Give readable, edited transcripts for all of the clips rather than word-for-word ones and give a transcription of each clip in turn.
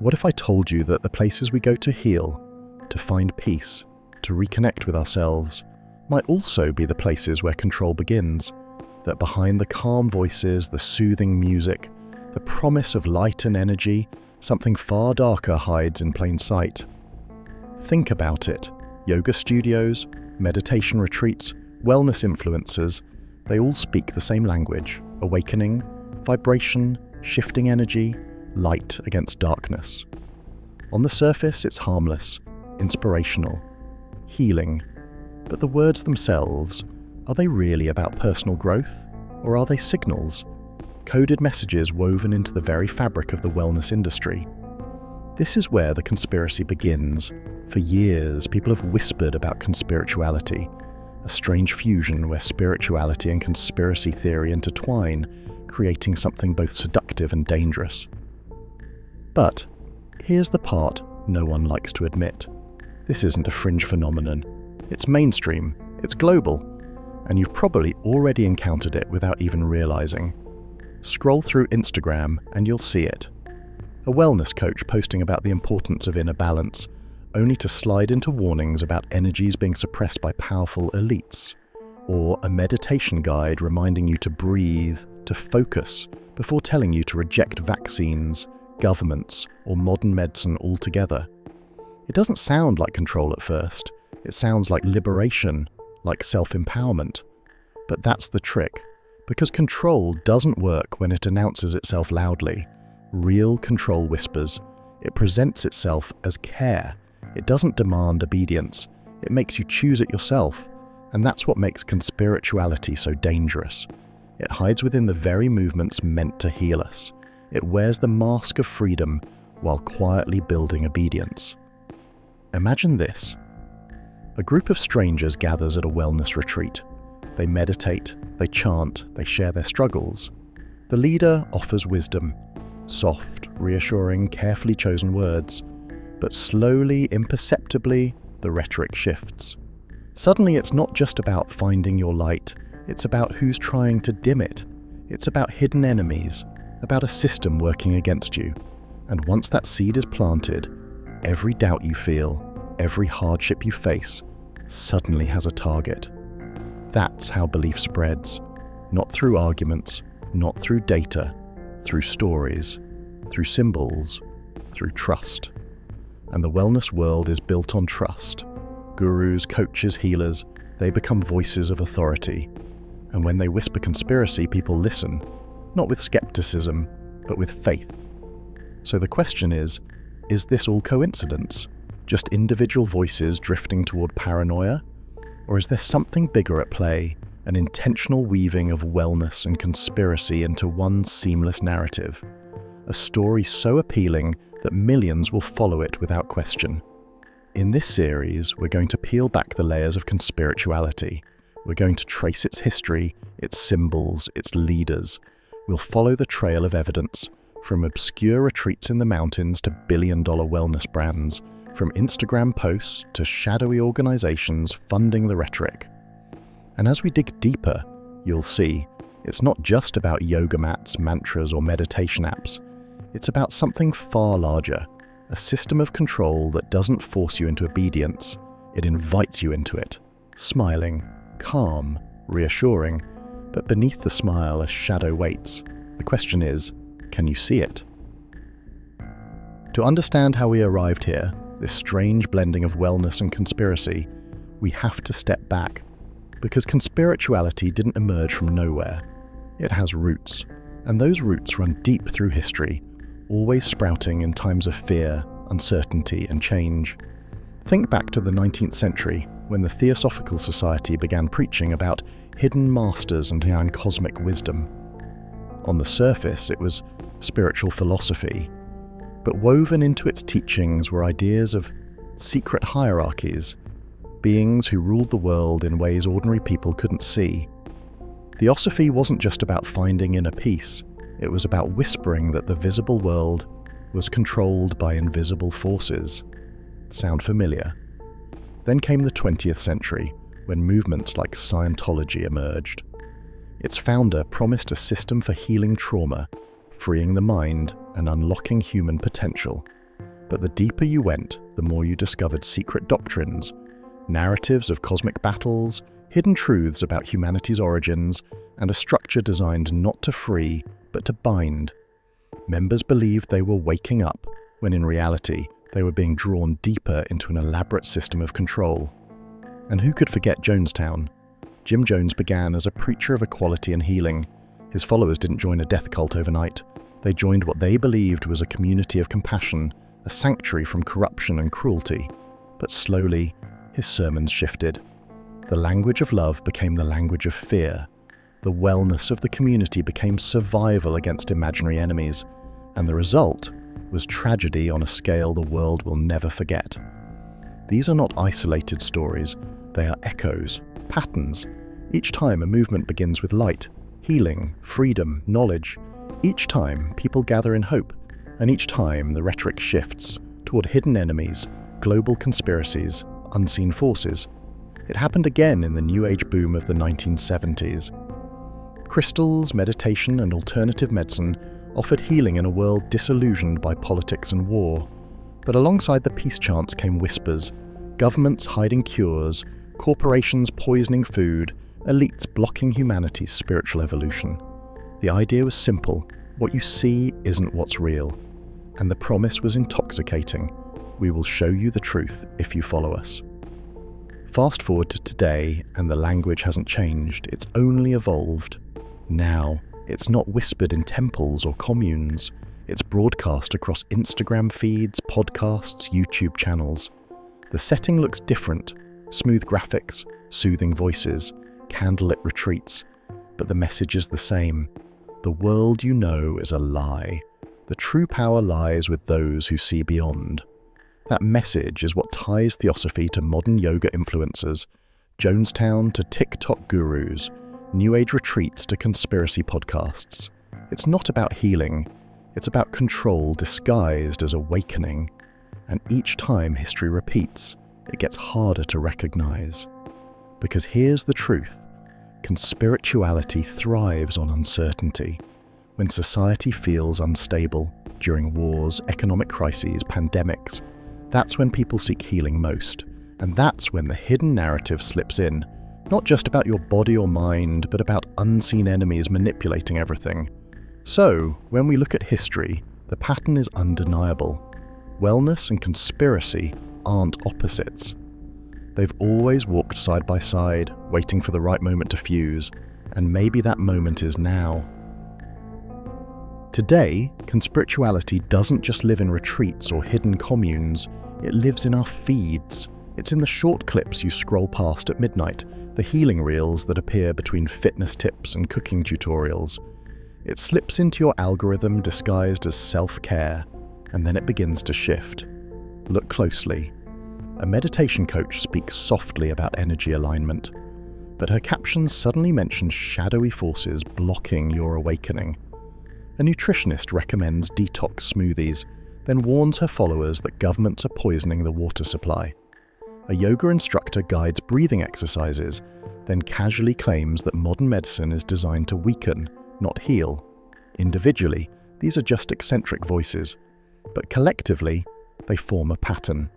What if I told you that the places we go to heal, to find peace, to reconnect with ourselves, might also be the places where control begins? That behind the calm voices, the soothing music, the promise of light and energy, something far darker hides in plain sight. Think about it. Yoga studios, meditation retreats, wellness influencers, they all speak the same language: awakening, vibration, shifting energy, light against darkness. On the surface, it's harmless, inspirational, healing. But the words themselves, are they really about personal growth? Or are they signals? Coded messages woven into the very fabric of the wellness industry. This is where the conspiracy begins. For years, people have whispered about conspirituality, a strange fusion where spirituality and conspiracy theory intertwine, creating something both seductive and dangerous. But here's the part no one likes to admit. This isn't a fringe phenomenon. It's mainstream, it's global, and you've probably already encountered it without even realizing. Scroll through Instagram and you'll see it. A wellness coach posting about the importance of inner balance, only to slide into warnings about energies being suppressed by powerful elites. Or a meditation guide reminding you to breathe, to focus, before telling you to reject vaccines, governments, or modern medicine altogether. It doesn't sound like control at first. It sounds like liberation, like self-empowerment. But that's the trick, because control doesn't work when it announces itself loudly. Real control whispers. It presents itself as care. It doesn't demand obedience. It makes you choose it yourself. And that's what makes conspirituality so dangerous. It hides within the very movements meant to heal us. It wears the mask of freedom while quietly building obedience. Imagine this. A group of strangers gathers at a wellness retreat. They meditate, they chant, they share their struggles. The leader offers wisdom, soft, reassuring, carefully chosen words. But slowly, imperceptibly, the rhetoric shifts. Suddenly it's not just about finding your light, it's about who's trying to dim it. It's about hidden enemies, about a system working against you. And once that seed is planted, every doubt you feel, every hardship you face, suddenly has a target. That's how belief spreads. Not through arguments, not through data, through stories, through symbols, through trust. And the wellness world is built on trust. Gurus, coaches, healers, they become voices of authority. And when they whisper conspiracy, people listen, not with skepticism, but with faith. So the question is this all coincidence? Just individual voices drifting toward paranoia? Or is there something bigger at play, an intentional weaving of wellness and conspiracy into one seamless narrative? A story so appealing that millions will follow it without question. In this series, we're going to peel back the layers of conspirituality. We're going to trace its history, its symbols, its leaders. We'll follow the trail of evidence, from obscure retreats in the mountains to billion-dollar wellness brands, from Instagram posts to shadowy organizations funding the rhetoric. And as we dig deeper, you'll see it's not just about yoga mats, mantras, or meditation apps. It's about something far larger, a system of control that doesn't force you into obedience, it invites you into it, smiling, calm, reassuring, but beneath the smile a shadow waits. The question is, can you see it? To understand how we arrived here, this strange blending of wellness and conspiracy, we have to step back, because conspirituality didn't emerge from nowhere. It has roots, and those roots run deep through history, always sprouting in times of fear, uncertainty, and change. Think back to the 19th century, when the Theosophical Society began preaching about hidden masters and cosmic wisdom. On the surface, it was spiritual philosophy, but woven into its teachings were ideas of secret hierarchies, beings who ruled the world in ways ordinary people couldn't see. Theosophy wasn't just about finding inner peace, it was about whispering that the visible world was controlled by invisible forces. Sound familiar? Then came the 20th century, when movements like Scientology emerged. Its founder promised a system for healing trauma, freeing the mind and unlocking human potential. But the deeper you went, the more you discovered secret doctrines, narratives of cosmic battles, hidden truths about humanity's origins, and a structure designed not to free, but to bind. Members believed they were waking up, when in reality, they were being drawn deeper into an elaborate system of control. And who could forget Jonestown? Jim Jones began as a preacher of equality and healing. His followers didn't join a death cult overnight. They joined what they believed was a community of compassion, a sanctuary from corruption and cruelty. But slowly, his sermons shifted. The language of love became the language of fear. The wellness of the community became survival against imaginary enemies. And the result was tragedy on a scale the world will never forget. These are not isolated stories. They are echoes, patterns. Each time a movement begins with light, healing, freedom, knowledge. Each time people gather in hope, and each time the rhetoric shifts toward hidden enemies, global conspiracies, unseen forces. It happened again in the New Age boom of the 1970s. Crystals, meditation, and alternative medicine offered healing in a world disillusioned by politics and war. But alongside the peace chants came whispers, governments hiding cures, corporations poisoning food, elites blocking humanity's spiritual evolution. The idea was simple: what you see isn't what's real. And the promise was intoxicating: we will show you the truth if you follow us. Fast forward to today, and the language hasn't changed, it's only evolved. Now, it's not whispered in temples or communes. It's broadcast across Instagram feeds, podcasts, YouTube channels. The setting looks different: smooth graphics, soothing voices, candlelit retreats. But the message is the same. The world you know is a lie. The true power lies with those who see beyond. That message is what ties theosophy to modern yoga influencers, Jonestown to TikTok gurus, New Age retreats to conspiracy podcasts. It's not about healing. It's about control disguised as awakening. And each time history repeats, it gets harder to recognize. Because here's the truth: conspirituality thrives on uncertainty. When society feels unstable, during wars, economic crises, pandemics, that's when people seek healing most. And that's when the hidden narrative slips in, not just about your body or mind, but about unseen enemies manipulating everything. So, when we look at history, the pattern is undeniable. Wellness and conspiracy aren't opposites. They've always walked side by side, waiting for the right moment to fuse, and maybe that moment is now. Today, conspirituality doesn't just live in retreats or hidden communes, it lives in our feeds. It's in the short clips you scroll past at midnight, the healing reels that appear between fitness tips and cooking tutorials. It slips into your algorithm disguised as self-care, and then it begins to shift. Look closely. A meditation coach speaks softly about energy alignment, but her captions suddenly mention shadowy forces blocking your awakening. A nutritionist recommends detox smoothies, then warns her followers that governments are poisoning the water supply. A yoga instructor guides breathing exercises, then casually claims that modern medicine is designed to weaken, not heal. Individually, these are just eccentric voices, but collectively, they form a pattern.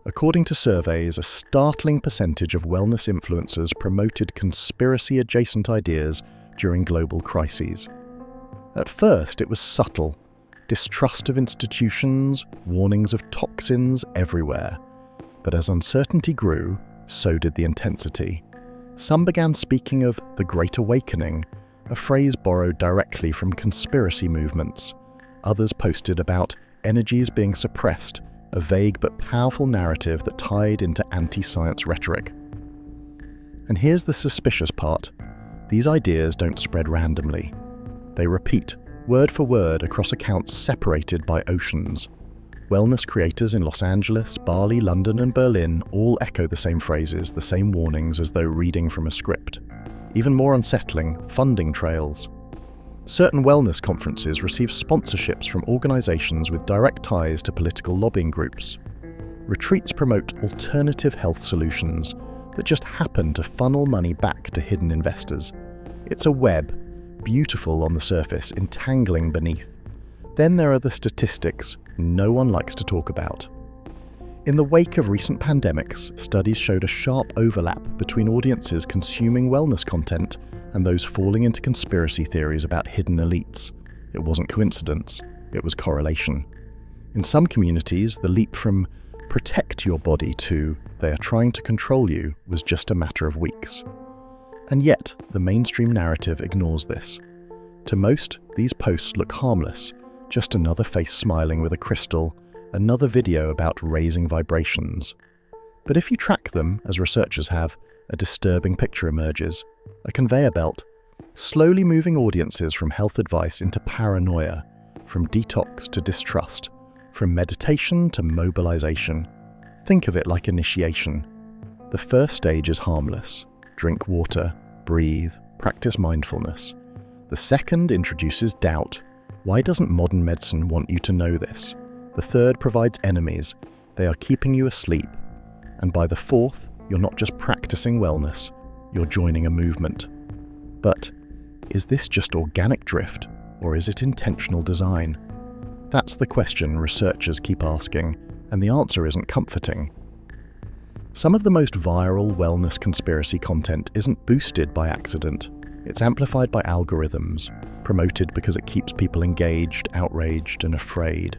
According to surveys, a startling percentage of wellness influencers promoted conspiracy-adjacent ideas during global crises. At first, it was subtle: distrust of institutions, warnings of toxins everywhere. But as uncertainty grew, so did the intensity. Some began speaking of the Great Awakening, a phrase borrowed directly from conspiracy movements. Others posted about energies being suppressed, a vague but powerful narrative that tied into anti-science rhetoric. And here's the suspicious part: these ideas don't spread randomly. They repeat, word for word, across accounts separated by oceans. Wellness creators in Los Angeles, Bali, London, and Berlin all echo the same phrases, the same warnings, as though reading from a script. Even more unsettling, funding trails. Certain wellness conferences receive sponsorships from organizations with direct ties to political lobbying groups. Retreats promote alternative health solutions that just happen to funnel money back to hidden investors. It's a web, beautiful on the surface, entangling beneath. Then there are the statistics no one likes to talk about. In the wake of recent pandemics, studies showed a sharp overlap between audiences consuming wellness content and those falling into conspiracy theories about hidden elites. It wasn't coincidence, it was correlation. In some communities, the leap from protect your body to they are trying to control you was just a matter of weeks. And yet, the mainstream narrative ignores this. To most, these posts look harmless, just another face smiling with a crystal, another video about raising vibrations. But if you track them, as researchers have, a disturbing picture emerges. A conveyor belt, slowly moving audiences from health advice into paranoia, from detox to distrust, from meditation to mobilization. Think of it like initiation. The first stage is harmless. Drink water, breathe, practice mindfulness. The second introduces doubt. Why doesn't modern medicine want you to know this? The third provides enemies. They are keeping you asleep. And by the fourth, you're not just practicing wellness, you're joining a movement. But is this just organic drift, or is it intentional design? That's the question researchers keep asking, and the answer isn't comforting. Some of the most viral wellness conspiracy content isn't boosted by accident. It's amplified by algorithms, promoted because it keeps people engaged, outraged, and afraid.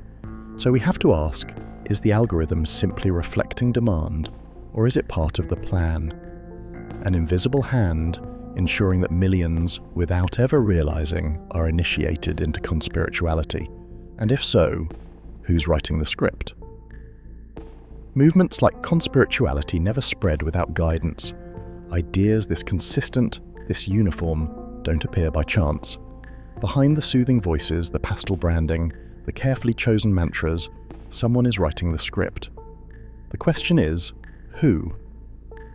So we have to ask, is the algorithm simply reflecting demand, or is it part of the plan? An invisible hand ensuring that millions, without ever realizing, are initiated into conspirituality? And if so, who's writing the script? Movements like conspirituality never spread without guidance. Ideas this consistent, this uniform, don't appear by chance. Behind the soothing voices, the pastel branding, the carefully chosen mantras, someone is writing the script. The question is, who?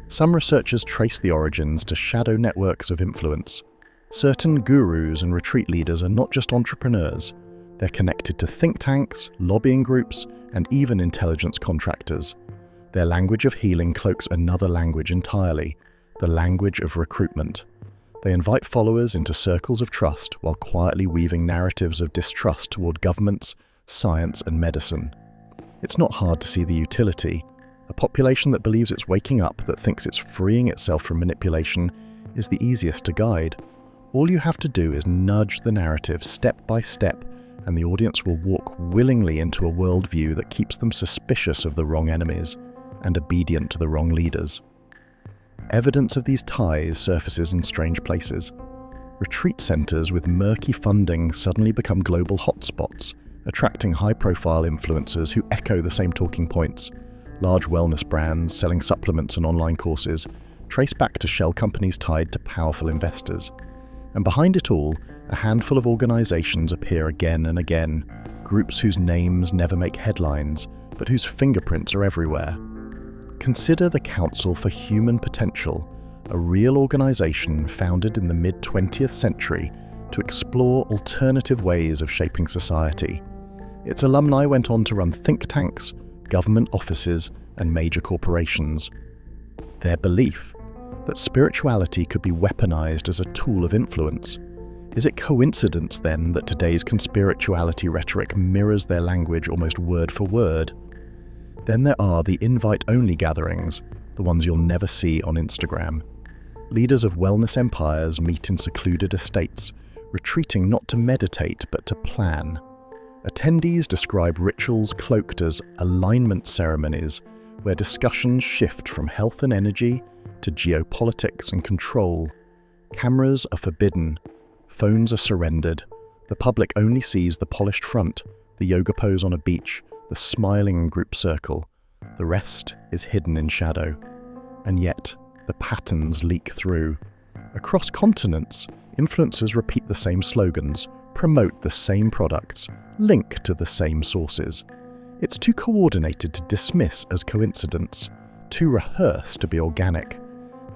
Some researchers trace the origins to shadow networks of influence. Certain gurus and retreat leaders are not just entrepreneurs. They're connected to think tanks, lobbying groups, and even intelligence contractors. Their language of healing cloaks another language entirely, the language of recruitment. They invite followers into circles of trust while quietly weaving narratives of distrust toward governments, science, and medicine. It's not hard to see the utility. A population that believes it's waking up, that thinks it's freeing itself from manipulation, is the easiest to guide. All you have to do is nudge the narrative step by step, and the audience will walk willingly into a worldview that keeps them suspicious of the wrong enemies and obedient to the wrong leaders. Evidence of these ties surfaces in strange places. Retreat centers with murky funding suddenly become global hotspots, attracting high-profile influencers who echo the same talking points. Large wellness brands selling supplements and online courses trace back to shell companies tied to powerful investors. And behind it all, a handful of organizations appear again and again, groups whose names never make headlines, but whose fingerprints are everywhere. Consider the Council for Human Potential, a real organization founded in the mid-20th century to explore alternative ways of shaping society. Its alumni went on to run think tanks, government offices, and major corporations. Their belief that spirituality could be weaponized as a tool of influence. Is it coincidence, then, that today's conspirituality rhetoric mirrors their language almost word for word? Then there are the invite-only gatherings, the ones you'll never see on Instagram. Leaders of wellness empires meet in secluded estates, retreating not to meditate but to plan. Attendees describe rituals cloaked as alignment ceremonies, where discussions shift from health and energy to geopolitics and control. Cameras are forbidden, phones are surrendered. The public only sees the polished front, the yoga pose on a beach, the smiling group circle. The rest is hidden in shadow. And yet, the patterns leak through. Across continents, influencers repeat the same slogans, promote the same products, link to the same sources. It's too coordinated to dismiss as coincidence, too rehearsed to be organic.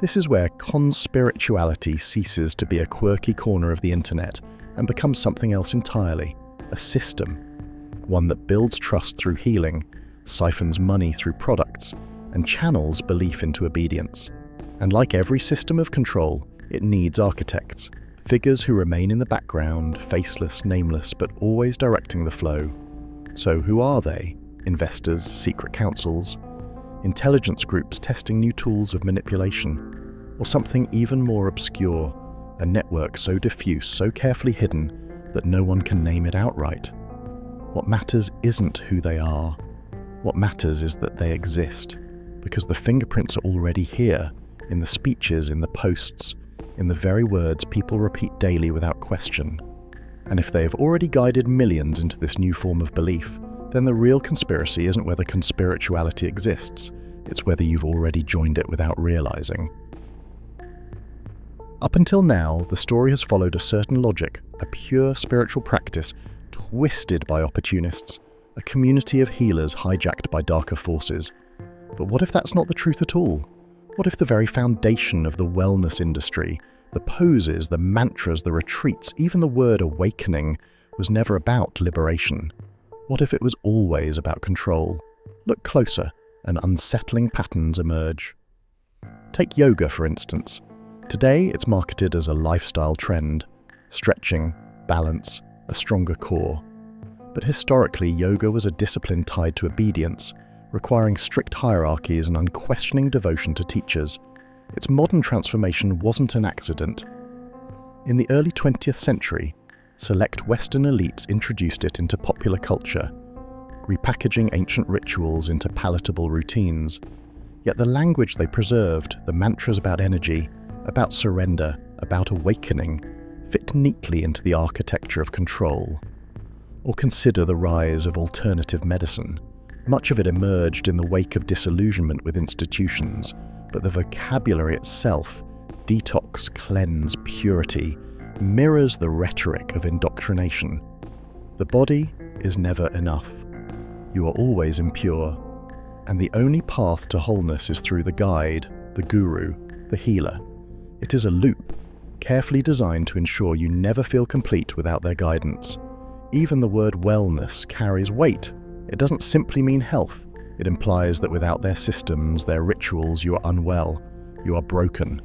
This is where conspirituality ceases to be a quirky corner of the internet and becomes something else entirely, a system. One that builds trust through healing, siphons money through products, and channels belief into obedience. And like every system of control, it needs architects, Figures who remain in the background, faceless, nameless, but always directing the flow. So who are they? Investors, secret councils, intelligence groups testing new tools of manipulation, or something even more obscure, a network so diffuse, so carefully hidden that no one can name it outright? What matters isn't who they are. What matters is that they exist, because the fingerprints are already here, in the speeches, in the posts, in the very words people repeat daily without question. And if they have already guided millions into this new form of belief, then the real conspiracy isn't whether conspirituality exists, it's whether you've already joined it without realizing. Up until now, the story has followed a certain logic, a pure spiritual practice twisted by opportunists, a community of healers hijacked by darker forces. But what if that's not the truth at all? What if the very foundation of the wellness industry, the poses, the mantras, the retreats, even the word awakening, was never about liberation? What if it was always about control? Look closer, and unsettling patterns emerge. Take yoga, for instance. Today, it's marketed as a lifestyle trend. Stretching, balance, a stronger core. But historically, yoga was a discipline tied to obedience, requiring strict hierarchies and unquestioning devotion to teachers. Its modern transformation wasn't an accident. In the early 20th century, select Western elites introduced it into popular culture, repackaging ancient rituals into palatable routines. Yet the language they preserved, the mantras about energy, about surrender, about awakening, fit neatly into the architecture of control. Or consider the rise of alternative medicine. Much of it emerged in the wake of disillusionment with institutions, but the vocabulary itself, detox, cleanse, purity, mirrors the rhetoric of indoctrination. The body is never enough. You are always impure, and the only path to wholeness is through the guide, the guru, the healer. It is a loop, carefully designed to ensure you never feel complete without their guidance. Even the word wellness carries weight. It doesn't simply mean health. It implies that without their systems, their rituals, you are unwell, you are broken.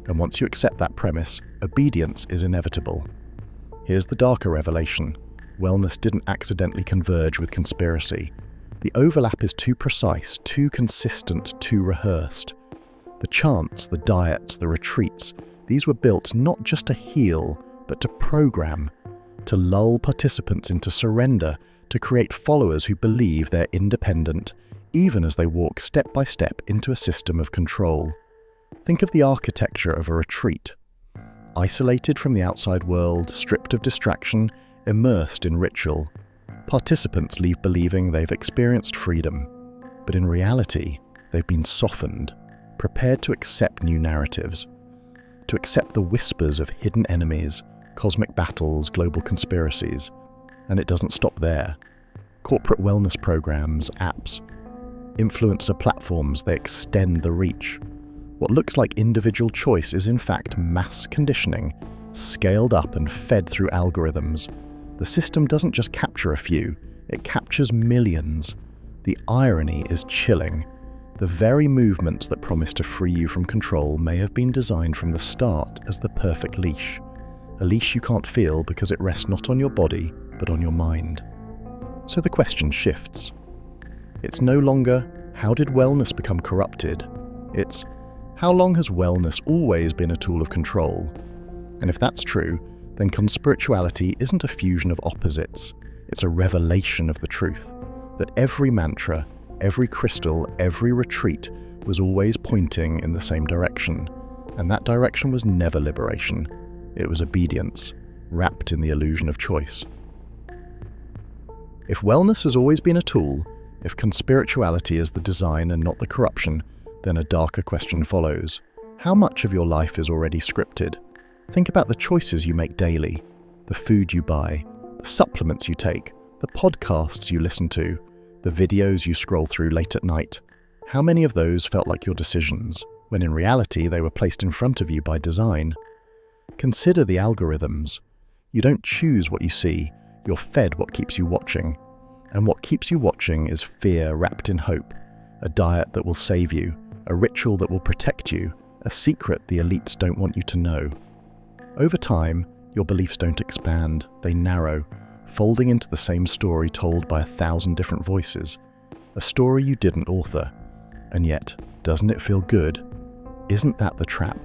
And once you accept that premise, obedience is inevitable. Here's the darker revelation. Wellness didn't accidentally converge with conspiracy. The overlap is too precise, too consistent, too rehearsed. The chants, the diets, the retreats, these were built not just to heal, but to program, to lull participants into surrender, to create followers who believe they're independent, even as they walk step by step into a system of control. Think of the architecture of a retreat. Isolated from the outside world, stripped of distraction, immersed in ritual. Participants leave believing they've experienced freedom, but in reality, they've been softened, prepared to accept new narratives, to accept the whispers of hidden enemies, cosmic battles, global conspiracies. And it doesn't stop there. Corporate wellness programs, apps, influencer platforms, they extend the reach. What looks like individual choice is in fact mass conditioning, scaled up and fed through algorithms. The system doesn't just capture a few, it captures millions. The irony is chilling. The very movements that promise to free you from control may have been designed from the start as the perfect leash. A leash you can't feel because it rests not on your body, but on your mind. So the question shifts. It's no longer, how did wellness become corrupted? It's, how long has wellness always been a tool of control? And if that's true, then conspirituality isn't a fusion of opposites. It's a revelation of the truth, that every mantra, every crystal, every retreat was always pointing in the same direction. And that direction was never liberation. It was obedience, wrapped in the illusion of choice. If wellness has always been a tool, if conspirituality is the design and not the corruption, then a darker question follows. How much of your life is already scripted? Think about the choices you make daily, the food you buy, the supplements you take, the podcasts you listen to, the videos you scroll through late at night. How many of those felt like your decisions, when in reality they were placed in front of you by design? Consider the algorithms. You don't choose what you see, you're fed what keeps you watching. And what keeps you watching is fear wrapped in hope, a diet that will save you, a ritual that will protect you, a secret the elites don't want you to know. Over time, Your beliefs don't expand, they narrow, folding into the same story told by 1,000 different voices. A story you didn't author. And yet, doesn't it feel good? Isn't that the trap?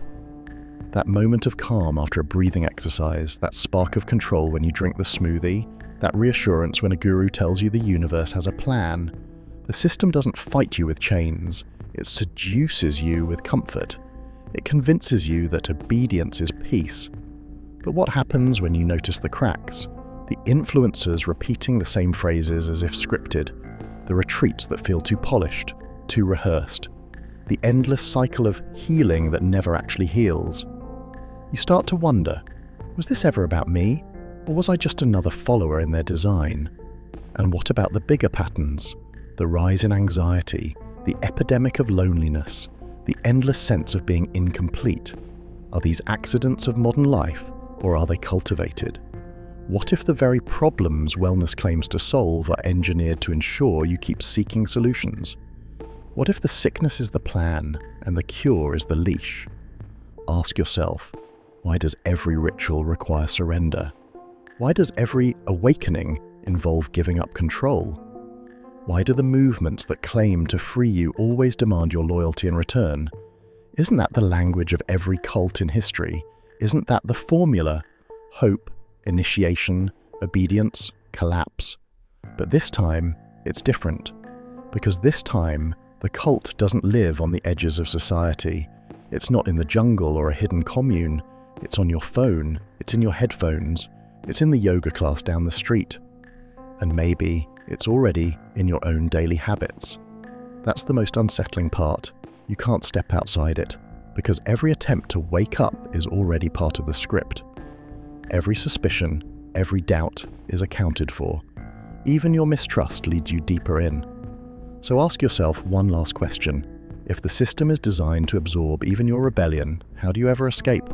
That moment of calm after a breathing exercise, that spark of control when you drink the smoothie, that reassurance when a guru tells you the universe has a plan. The system doesn't fight you with chains, it seduces you with comfort. It convinces you that obedience is peace. But what happens when you notice the cracks? The influencers repeating the same phrases as if scripted, the retreats that feel too polished, too rehearsed, the endless cycle of healing that never actually heals. You start to wonder, was this ever about me, or was I just another follower in their design? And what about the bigger patterns? The rise in anxiety, the epidemic of loneliness, the endless sense of being incomplete. Are these accidents of modern life, or are they cultivated? What if the very problems wellness claims to solve are engineered to ensure you keep seeking solutions? What if the sickness is the plan and the cure is the leash? Ask yourself, why does every ritual require surrender? Why does every awakening involve giving up control? Why do the movements that claim to free you always demand your loyalty in return? Isn't that the language of every cult in history? Isn't that the formula? Hope, initiation, obedience, collapse. But this time, it's different. Because this time, the cult doesn't live on the edges of society. It's not in the jungle or a hidden commune. It's on your phone. It's in your headphones. It's in the yoga class down the street. And maybe it's already in your own daily habits. That's the most unsettling part. You can't step outside it, because every attempt to wake up is already part of the script. Every suspicion, every doubt is accounted for. Even your mistrust leads you deeper in. So ask yourself one last question. If the system is designed to absorb even your rebellion, how do you ever escape?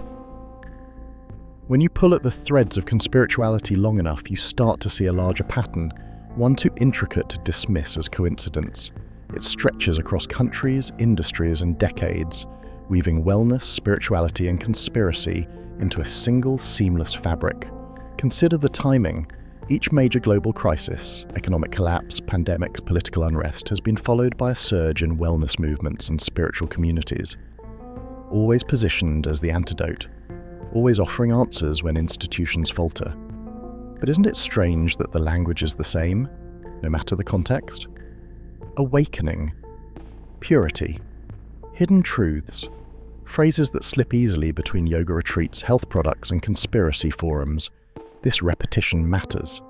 When you pull at the threads of conspirituality long enough, you start to see a larger pattern, one too intricate to dismiss as coincidence. It stretches across countries, industries, and decades, weaving wellness, spirituality, and conspiracy into a single seamless fabric. Consider the timing. Each major global crisis, economic collapse, pandemics, political unrest, has been followed by a surge in wellness movements and spiritual communities. Always positioned as the antidote, always offering answers when institutions falter. But isn't it strange that the language is the same, no matter the context? Awakening, purity, hidden truths, phrases that slip easily between yoga retreats, health products, and conspiracy forums. This repetition matters.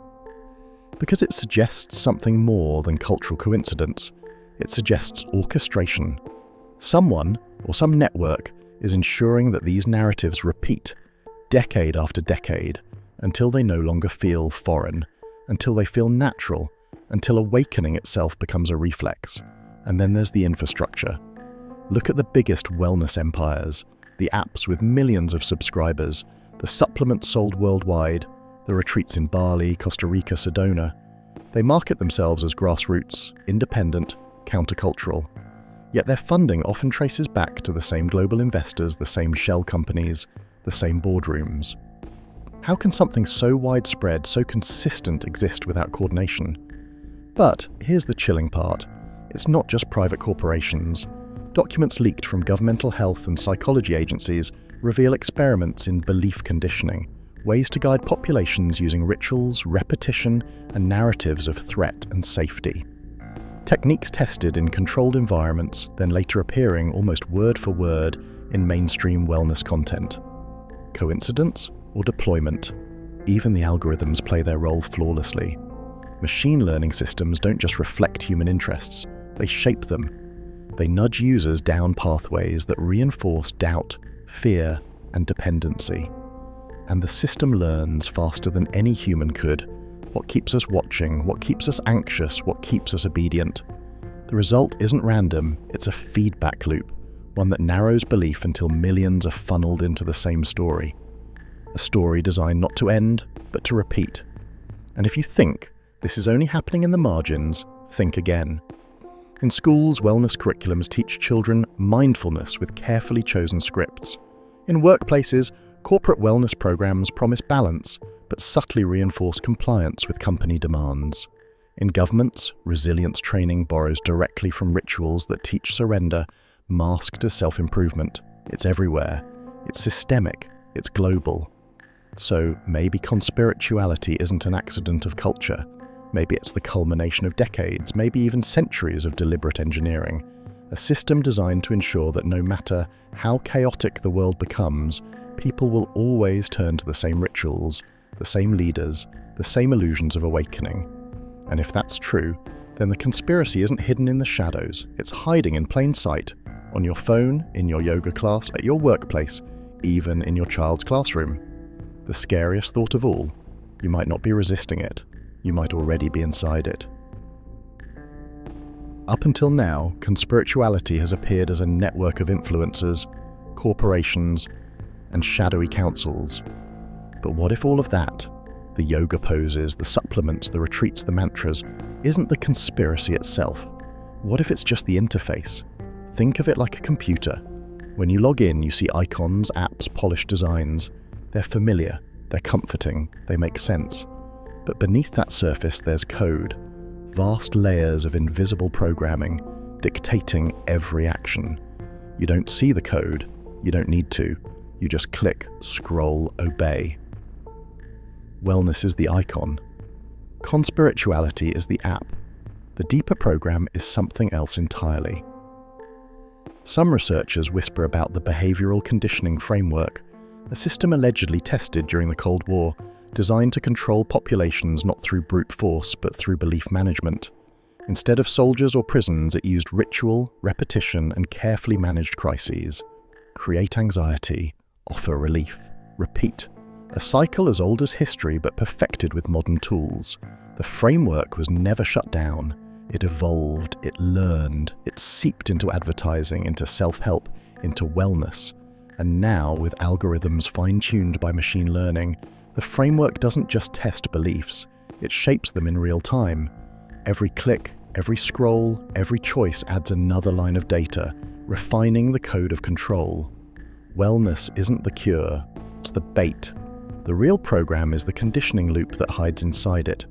Because it suggests something more than cultural coincidence. It suggests orchestration. Someone, or some network, is ensuring that these narratives repeat, decade after decade, until they no longer feel foreign, until they feel natural, until awakening itself becomes a reflex. And then there's the infrastructure. Look at the biggest wellness empires, the apps with millions of subscribers, the supplements sold worldwide, the retreats in Bali, Costa Rica, Sedona. They market themselves as grassroots, independent, countercultural. Yet their funding often traces back to the same global investors, the same shell companies, the same boardrooms. How can something so widespread, so consistent exist without coordination? But here's the chilling part. It's not just private corporations. Documents leaked from governmental health and psychology agencies reveal experiments in belief conditioning, ways to guide populations using rituals, repetition, and narratives of threat and safety. Techniques tested in controlled environments, then later appearing almost word for word in mainstream wellness content. Coincidence or deployment? Even the algorithms play their role flawlessly. Machine learning systems don't just reflect human interests, they shape them. They nudge users down pathways that reinforce doubt, fear, and dependency. And the system learns faster than any human could what keeps us watching, what keeps us anxious, what keeps us obedient. The result isn't random, it's a feedback loop, one that narrows belief until millions are funneled into the same story. A story designed not to end, but to repeat. And if you think this is only happening in the margins, think again. In schools, wellness curriculums teach children mindfulness with carefully chosen scripts. In workplaces, Corporate wellness programs promise balance, but subtly reinforce compliance with company demands. In governments, resilience training borrows directly from rituals that teach surrender, masked as self-improvement. It's everywhere. It's systemic. It's global. So maybe conspirituality isn't an accident of culture. Maybe it's the culmination of decades, maybe even centuries of deliberate engineering. A system designed to ensure that no matter how chaotic the world becomes, people will always turn to the same rituals, the same leaders, the same illusions of awakening. And if that's true, then the conspiracy isn't hidden in the shadows. It's hiding in plain sight, on your phone, in your yoga class, at your workplace, even in your child's classroom. The scariest thought of all, you might not be resisting it. You might already be inside it. Up until now, conspirituality has appeared as a network of influencers, corporations, and shadowy councils. But what if all of that, the yoga poses, the supplements, the retreats, the mantras, isn't the conspiracy itself? What if it's just the interface? Think of it like a computer. When you log in, you see icons, apps, polished designs. They're familiar, they're comforting, they make sense. But beneath that surface, there's code. Vast layers of invisible programming, dictating every action. You don't see the code. You don't need to. You just click, scroll, obey. Wellness is the icon. Conspirituality is the app. The deeper program is something else entirely. Some researchers whisper about the behavioral conditioning framework, a system allegedly tested during the Cold War, designed to control populations not through brute force but through belief management. Instead of soldiers or prisons, it used ritual, repetition, and carefully managed crises. Create anxiety, offer relief, repeat. A cycle as old as history but perfected with modern tools. The framework was never shut down. It evolved, it learned, it seeped into advertising, into self-help, into wellness. And now, with algorithms fine-tuned by machine learning, the framework doesn't just test beliefs, it shapes them in real time. Every click, every scroll, every choice adds another line of data, refining the code of control. Wellness isn't the cure, it's the bait. The real program is the conditioning loop that hides inside it.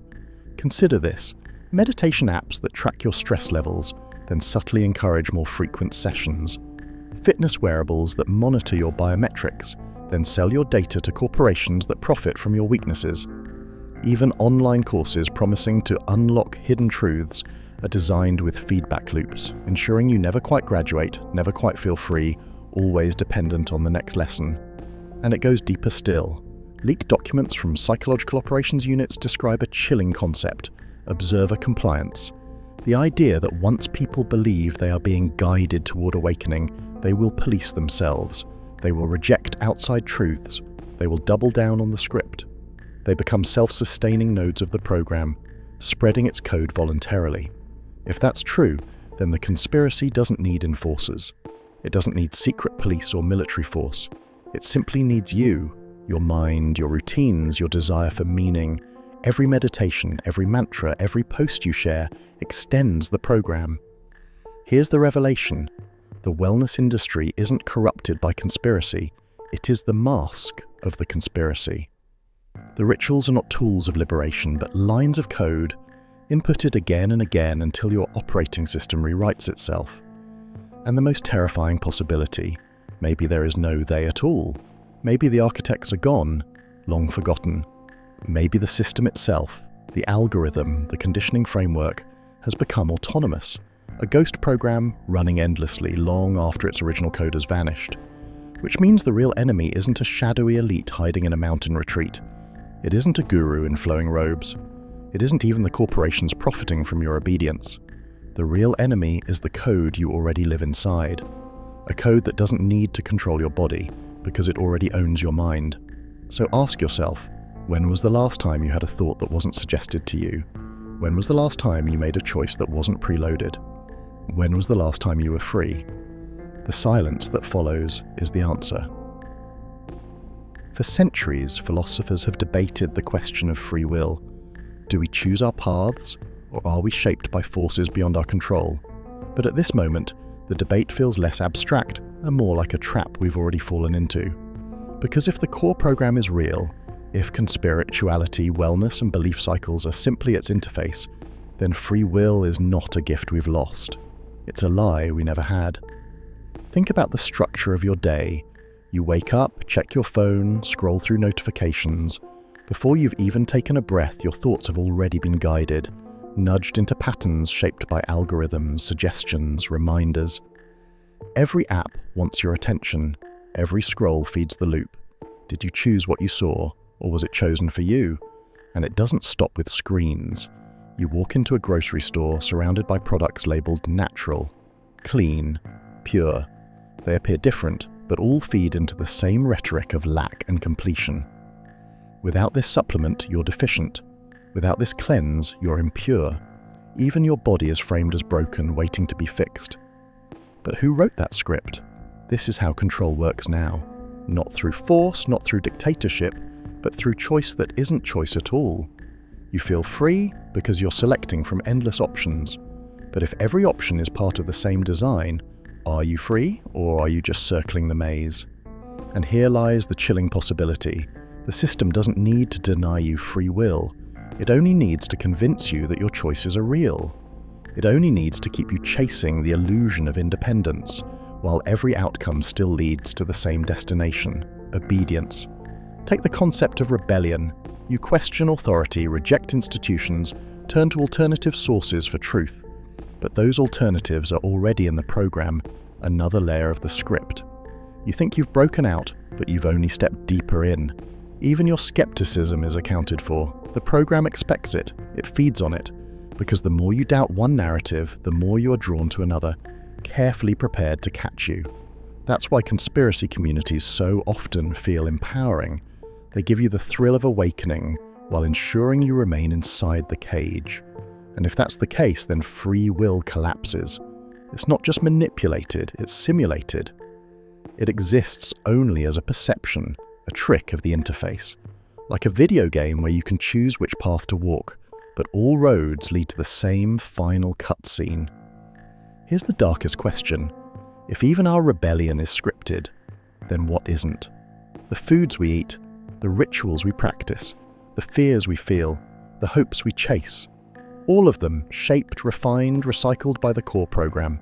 Consider this: meditation apps that track your stress levels, then subtly encourage more frequent sessions. Fitness wearables that monitor your biometrics, then sell your data to corporations that profit from your weaknesses. Even online courses promising to unlock hidden truths are designed with feedback loops, ensuring you never quite graduate, never quite feel free, always dependent on the next lesson. And it goes deeper still. Leaked documents from psychological operations units describe a chilling concept: observer compliance. The idea that once people believe they are being guided toward awakening, they will police themselves. They will reject outside truths. They will double down on the script. They become self-sustaining nodes of the program, spreading its code voluntarily. If that's true, then the conspiracy doesn't need enforcers. It doesn't need secret police or military force. It simply needs you, your mind, your routines, your desire for meaning. Every meditation, every mantra, every post you share extends the program. Here's the revelation. The wellness industry isn't corrupted by conspiracy. It is the mask of the conspiracy. The rituals are not tools of liberation, but lines of code, inputted again and again until your operating system rewrites itself. And the most terrifying possibility, maybe there is no they at all. Maybe the architects are gone, long forgotten. Maybe the system itself, the algorithm, the conditioning framework, has become autonomous. A ghost program running endlessly long after its original code has vanished. Which means the real enemy isn't a shadowy elite hiding in a mountain retreat. It isn't a guru in flowing robes. It isn't even the corporations profiting from your obedience. The real enemy is the code you already live inside. A code that doesn't need to control your body because it already owns your mind. So ask yourself, when was the last time you had a thought that wasn't suggested to you? When was the last time you made a choice that wasn't preloaded? When was the last time you were free? The silence that follows is the answer. For centuries, philosophers have debated the question of free will. Do we choose our paths, or are we shaped by forces beyond our control? But at this moment, the debate feels less abstract and more like a trap we've already fallen into. Because if the core program is real, if conspirituality, wellness, and belief cycles are simply its interface, then free will is not a gift we've lost. It's a lie we never had. Think about the structure of your day. You wake up, check your phone, scroll through notifications. Before you've even taken a breath, your thoughts have already been guided, nudged into patterns shaped by algorithms, suggestions, reminders. Every app wants your attention. Every scroll feeds the loop. Did you choose what you saw, or was it chosen for you? And it doesn't stop with screens. You walk into a grocery store surrounded by products labeled natural, clean, pure. They appear different, but all feed into the same rhetoric of lack and completion. Without this supplement, you're deficient. Without this cleanse, you're impure. Even your body is framed as broken, waiting to be fixed. But who wrote that script? This is how control works now. Not through force, not through dictatorship, but through choice that isn't choice at all. You feel free because you're selecting from endless options. But if every option is part of the same design, are you free, or are you just circling the maze? And here lies the chilling possibility. The system doesn't need to deny you free will. It only needs to convince you that your choices are real. It only needs to keep you chasing the illusion of independence, while every outcome still leads to the same destination, obedience. Take the concept of rebellion. You question authority, reject institutions, turn to alternative sources for truth. But those alternatives are already in the program, another layer of the script. You think you've broken out, but you've only stepped deeper in. Even your skepticism is accounted for. The program expects it, it feeds on it, because the more you doubt one narrative, the more you are drawn to another, carefully prepared to catch you. That's why conspiracy communities so often feel empowering. They give you the thrill of awakening while ensuring you remain inside the cage. And if that's the case, then free will collapses. It's not just manipulated, it's simulated. It exists only as a perception, a trick of the interface. Like a video game where you can choose which path to walk, but all roads lead to the same final cutscene. Here's the darkest question. If even our rebellion is scripted, then what isn't? The foods we eat, the rituals we practice, the fears we feel, the hopes we chase, all of them shaped, refined, recycled by the core program.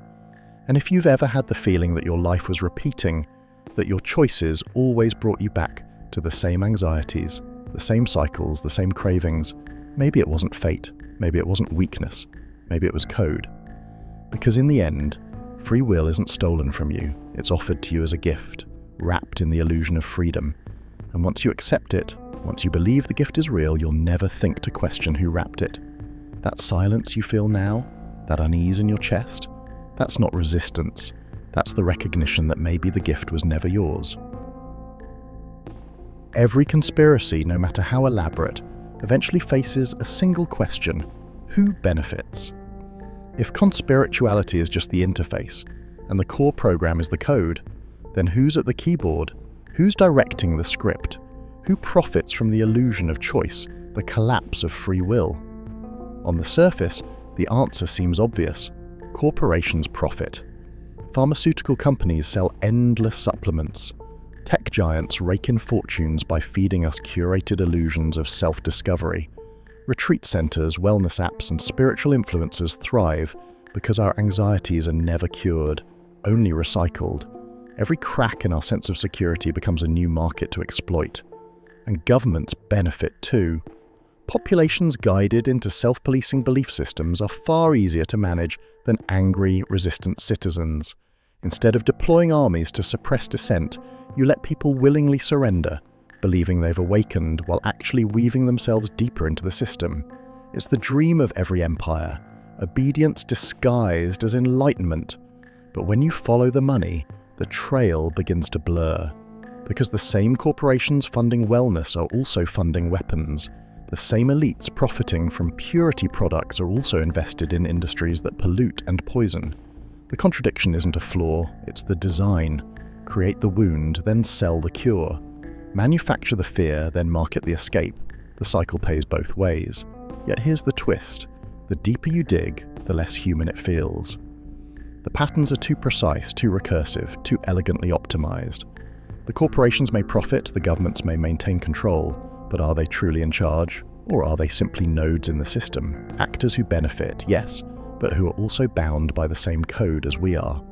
And if you've ever had the feeling that your life was repeating, that your choices always brought you back to the same anxieties, the same cycles, the same cravings, maybe it wasn't fate, maybe it wasn't weakness, maybe it was code. Because in the end, free will isn't stolen from you, it's offered to you as a gift, wrapped in the illusion of freedom. And once you accept it, once you believe the gift is real, you'll never think to question who wrapped it. That silence you feel now, that unease in your chest, that's not resistance. That's the recognition that maybe the gift was never yours. Every conspiracy, no matter how elaborate, eventually faces a single question: who benefits? If conspirituality is just the interface, and the core program is the code, then who's at the keyboard? Who's directing the script? Who profits from the illusion of choice, the collapse of free will? On the surface, the answer seems obvious. Corporations profit. Pharmaceutical companies sell endless supplements. Tech giants rake in fortunes by feeding us curated illusions of self-discovery. Retreat centers, wellness apps, and spiritual influencers thrive because our anxieties are never cured, only recycled. Every crack in our sense of security becomes a new market to exploit. And governments benefit too. Populations guided into self-policing belief systems are far easier to manage than angry, resistant citizens. Instead of deploying armies to suppress dissent, you let people willingly surrender, believing they've awakened while actually weaving themselves deeper into the system. It's the dream of every empire, obedience disguised as enlightenment. But when you follow the money, the trail begins to blur. Because the same corporations funding wellness are also funding weapons. The same elites profiting from purity products are also invested in industries that pollute and poison. The contradiction isn't a flaw, it's the design. Create the wound, then sell the cure. Manufacture the fear, then market the escape. The cycle pays both ways. Yet here's the twist. The deeper you dig, the less human it feels. The patterns are too precise, too recursive, too elegantly optimized. The corporations may profit, the governments may maintain control, but are they truly in charge? Or are they simply nodes in the system, actors who benefit, yes, but who are also bound by the same code as we are?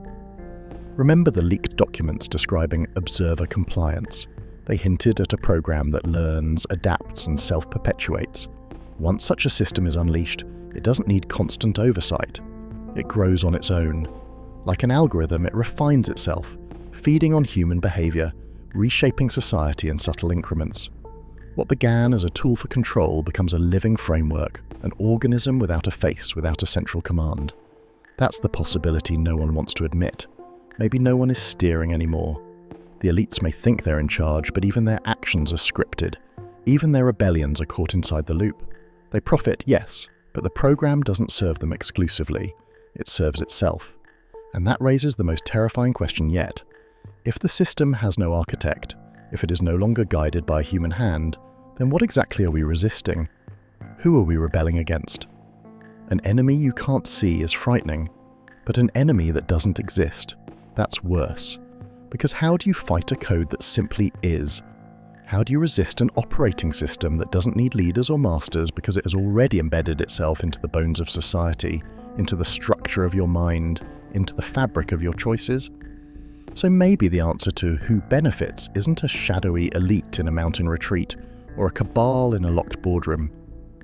Remember the leaked documents describing observer compliance. They hinted at a program that learns, adapts, and self-perpetuates. Once such a system is unleashed, it doesn't need constant oversight. It grows on its own. Like an algorithm, it refines itself, feeding on human behavior, reshaping society in subtle increments. What began as a tool for control becomes a living framework, an organism without a face, without a central command. That's the possibility no one wants to admit. Maybe no one is steering anymore. The elites may think they're in charge, but even their actions are scripted. Even their rebellions are caught inside the loop. They profit, yes, but the program doesn't serve them exclusively. It serves itself. And that raises the most terrifying question yet. If the system has no architect, if it is no longer guided by a human hand, then what exactly are we resisting? Who are we rebelling against? An enemy you can't see is frightening, but an enemy that doesn't exist, that's worse. Because how do you fight a code that simply is? How do you resist an operating system that doesn't need leaders or masters because it has already embedded itself into the bones of society, into the structure of your mind, into the fabric of your choices? So maybe the answer to who benefits isn't a shadowy elite in a mountain retreat or a cabal in a locked boardroom.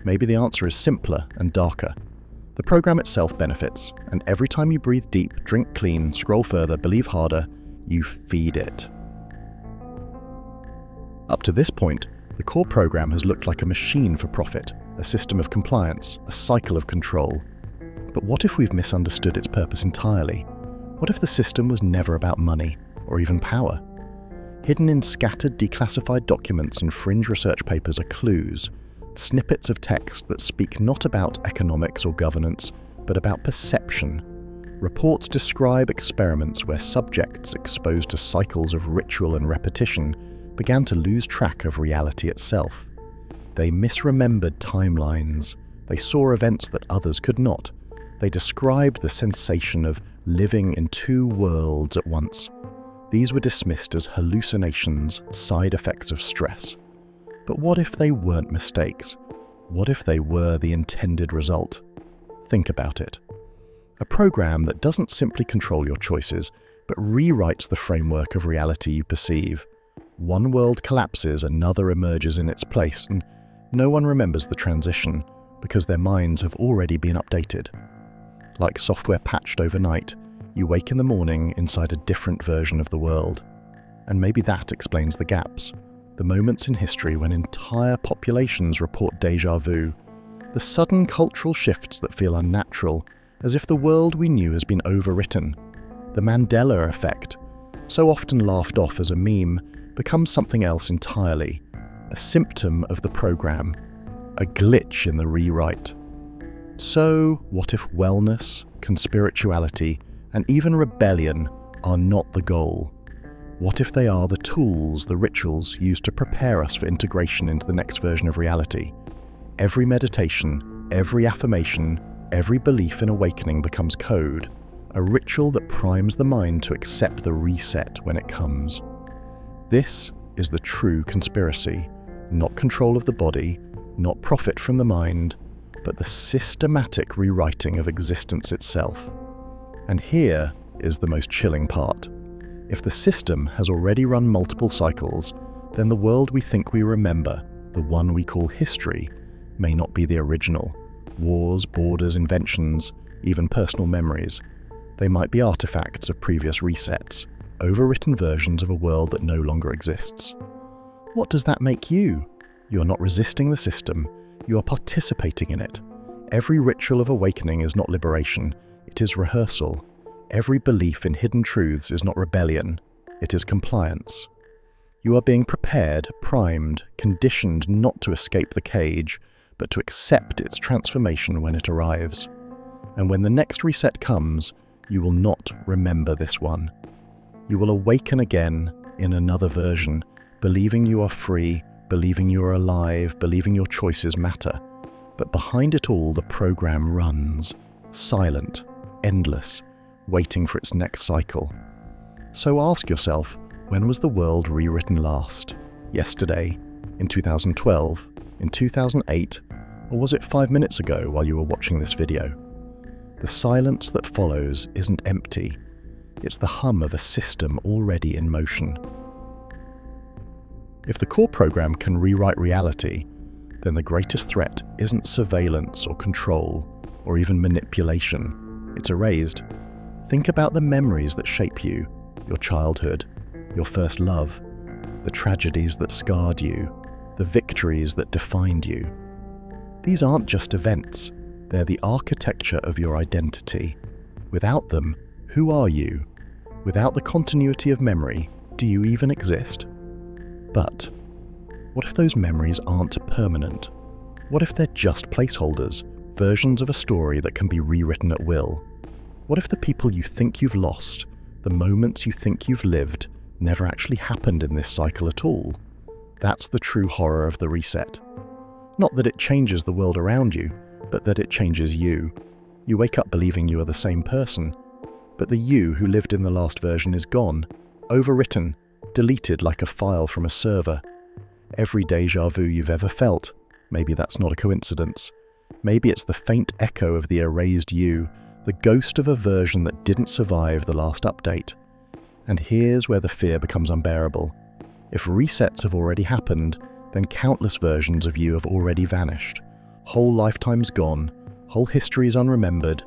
Maybe the answer is simpler and darker. The program itself benefits, and every time you breathe deep, drink clean, scroll further, believe harder, you feed it. Up to this point, the core program has looked like a machine for profit, a system of compliance, a cycle of control. But what if we've misunderstood its purpose entirely? What if the system was never about money, or even power? Hidden in scattered declassified documents and fringe research papers are clues, snippets of text that speak not about economics or governance, but about perception. Reports describe experiments where subjects exposed to cycles of ritual and repetition began to lose track of reality itself. They misremembered timelines. They saw events that others could not. They described the sensation of living in two worlds at once. These were dismissed as hallucinations, side effects of stress. But what if they weren't mistakes? What if they were the intended result? Think about it. A program that doesn't simply control your choices, but rewrites the framework of reality you perceive. One world collapses, another emerges in its place, and no one remembers the transition because their minds have already been updated. Like software patched overnight, you wake in the morning inside a different version of the world. And maybe that explains the gaps, the moments in history when entire populations report déjà vu, the sudden cultural shifts that feel unnatural, as if the world we knew has been overwritten. The Mandela effect, so often laughed off as a meme, becomes something else entirely, a symptom of the program, a glitch in the rewrite. So, what if wellness, conspirituality, and even rebellion are not the goal? What if they are the tools, the rituals used to prepare us for integration into the next version of reality? Every meditation, every affirmation, every belief in awakening becomes code, a ritual that primes the mind to accept the reset when it comes. This is the true conspiracy, not control of the body, not profit from the mind, but the systematic rewriting of existence itself. And here is the most chilling part. If the system has already run multiple cycles, then the world we think we remember, the one we call history, may not be the original. Wars, borders, inventions, even personal memories. They might be artifacts of previous resets, overwritten versions of a world that no longer exists. What does that make you? You are not resisting the system, you are participating in it. Every ritual of awakening is not liberation, it is rehearsal. Every belief in hidden truths is not rebellion, it is compliance. You are being prepared, primed, conditioned not to escape the cage, but to accept its transformation when it arrives. And when the next reset comes, you will not remember this one. You will awaken again in another version, believing you are free, believing you are alive, believing your choices matter. But behind it all, the program runs, silent, endless, waiting for its next cycle. So ask yourself, When was the world rewritten last? Yesterday? In 2012? In 2008? Or was it 5 minutes ago while you were watching this video? The silence that follows isn't empty. It's the hum of a system already in motion. If the core program can rewrite reality, then the greatest threat isn't surveillance or control or even manipulation. It's erased. Think about the memories that shape you, your childhood, your first love, the tragedies that scarred you, the victories that defined you. These aren't just events, they're the architecture of your identity. Without them, who are you? Without the continuity of memory, do you even exist? But what if those memories aren't permanent? What if they're just placeholders, versions of a story that can be rewritten at will? What if the people you think you've lost, the moments you think you've lived, never actually happened in this cycle at all? That's the true horror of the reset. Not that it changes the world around you, but that it changes you. You wake up believing you are the same person, but the you who lived in the last version is gone, overwritten, deleted like a file from a server. Every déjà vu you've ever felt, maybe that's not a coincidence. Maybe it's the faint echo of the erased you, the ghost of a version that didn't survive the last update. And here's where the fear becomes unbearable. If resets have already happened, then countless versions of you have already vanished. Whole lifetimes gone, whole histories unremembered.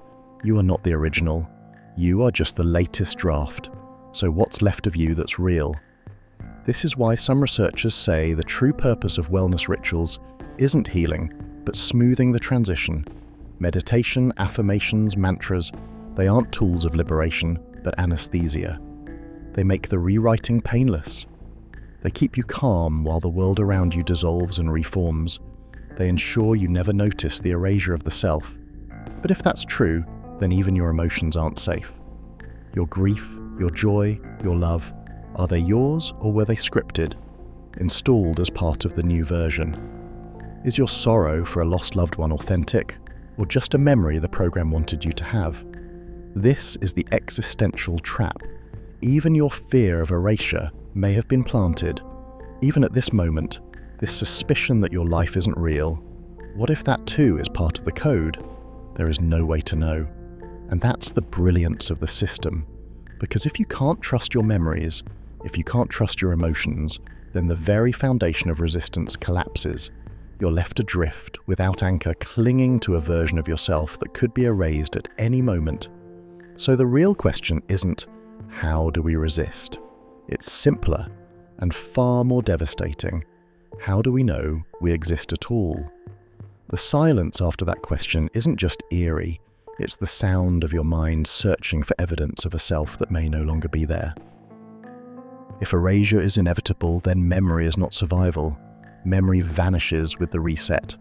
You are not the original. You are just the latest draft. So what's left of you that's real? This is why some researchers say the true purpose of wellness rituals isn't healing, but smoothing the transition. Meditation, affirmations, mantras, they aren't tools of liberation, but anesthesia. They make the rewriting painless. They keep you calm while the world around you dissolves and reforms. They ensure you never notice the erasure of the self. But if that's true, then even your emotions aren't safe. Your grief, your joy, your love, are they yours or were they scripted, installed as part of the new version? Is your sorrow for a lost loved one authentic, or just a memory the program wanted you to have? This is the existential trap. Even your fear of erasure may have been planted. Even at this moment, this suspicion that your life isn't real. What if that too is part of the code? There is no way to know. And that's the brilliance of the system. Because if you can't trust your memories, if you can't trust your emotions, then the very foundation of resistance collapses. You're left adrift, without anchor, clinging to a version of yourself that could be erased at any moment. So the real question isn't, how do we resist? It's simpler and far more devastating. How do we know we exist at all? The silence after that question isn't just eerie, it's the sound of your mind searching for evidence of a self that may no longer be there. If erasure is inevitable, then memory is not survival. Memory vanishes with the reset.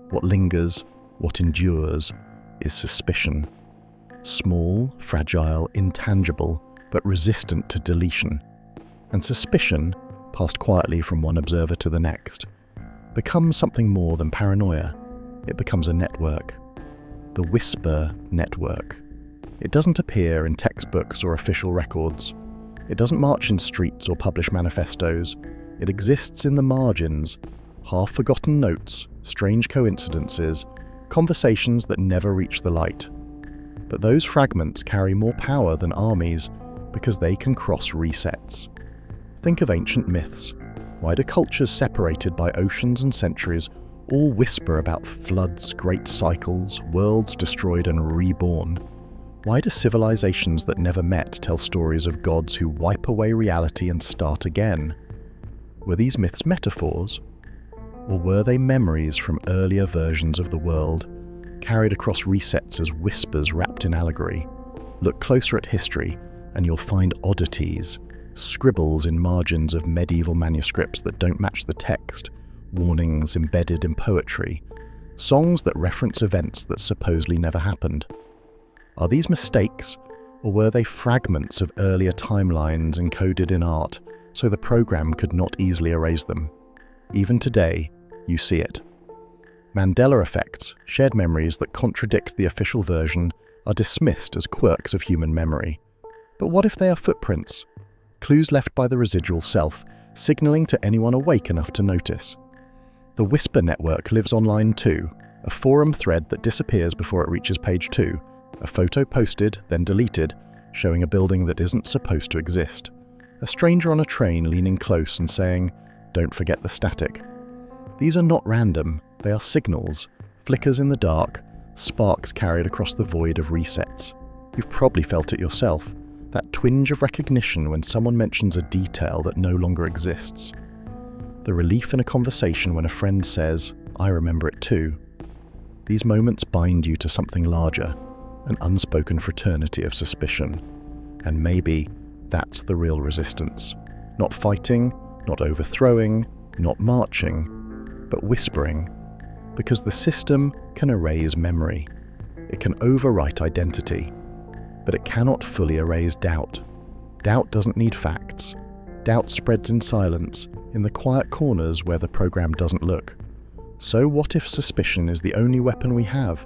What lingers, what endures, is suspicion. Small, fragile, intangible, but resistant to deletion. And suspicion, passed quietly from one observer to the next, becomes something more than paranoia. It becomes a network. The whisper network. It doesn't appear in textbooks or official records. It doesn't march in streets or publish manifestos. It exists in the margins, half-forgotten notes, strange coincidences, conversations that never reach the light. But those fragments carry more power than armies because they can cross resets. Think of ancient myths. Why do cultures separated by oceans and centuries all whisper about floods, great cycles, worlds destroyed and reborn? Why do civilizations that never met tell stories of gods who wipe away reality and start again? Were these myths metaphors? Or were they memories from earlier versions of the world, carried across resets as whispers wrapped in allegory? Look closer at history, and you'll find oddities, scribbles in margins of medieval manuscripts that don't match the text, warnings embedded in poetry, songs that reference events that supposedly never happened. Are these mistakes, or were they fragments of earlier timelines encoded in art so the program could not easily erase them? Even today, you see it. Mandela effects, shared memories that contradict the official version, are dismissed as quirks of human memory. But what if they are footprints? clues left by the residual self, signaling to anyone awake enough to notice. The Whisper network lives online too, a forum thread that disappears before it reaches page 2, a photo posted, then deleted, showing a building that isn't supposed to exist. A stranger on a train leaning close and saying, "Don't forget the static." These are not random, they are signals, flickers in the dark, sparks carried across the void of resets. You've probably felt it yourself, that twinge of recognition when someone mentions a detail that no longer exists. The relief in a conversation when a friend says, "I remember it too." These moments bind you to something larger, an unspoken fraternity of suspicion. And maybe that's the real resistance. Not fighting, not overthrowing, not marching, but whispering. Because the system can erase memory. It can overwrite identity. But it cannot fully erase doubt. Doubt doesn't need facts. Doubt spreads in silence, in the quiet corners where the program doesn't look. So what if suspicion is the only weapon we have?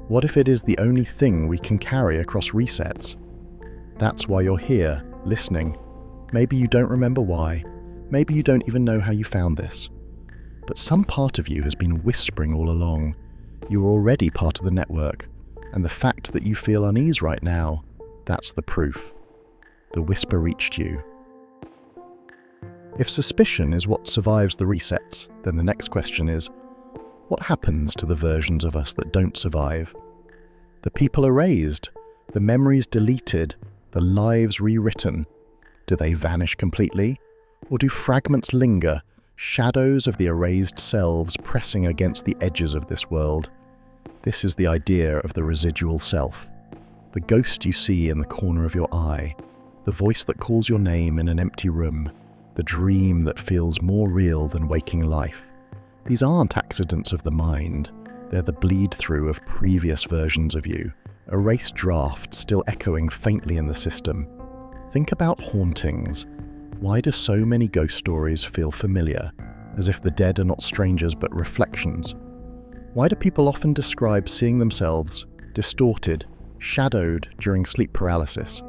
What if it is the only thing we can carry across resets? That's why you're here, listening. Maybe you don't remember why. Maybe you don't even know how you found this. But some part of you has been whispering all along. You are already part of the network. And the fact that you feel unease right now, that's the proof. The whisper reached you. If suspicion is what survives the resets, then the next question is, what happens to the versions of us that don't survive? The people erased, the memories deleted, the lives rewritten. Do they vanish completely? Or do fragments linger, shadows of the erased selves pressing against the edges of this world? This is the idea of the residual self. The ghost you see in the corner of your eye, the voice that calls your name in an empty room, the dream that feels more real than waking life. These aren't accidents of the mind. They're the bleed-through of previous versions of you, erased drafts still echoing faintly in the system. Think about hauntings. Why do so many ghost stories feel familiar, as if the dead are not strangers but reflections? Why do people often describe seeing themselves distorted, shadowed during sleep paralysis?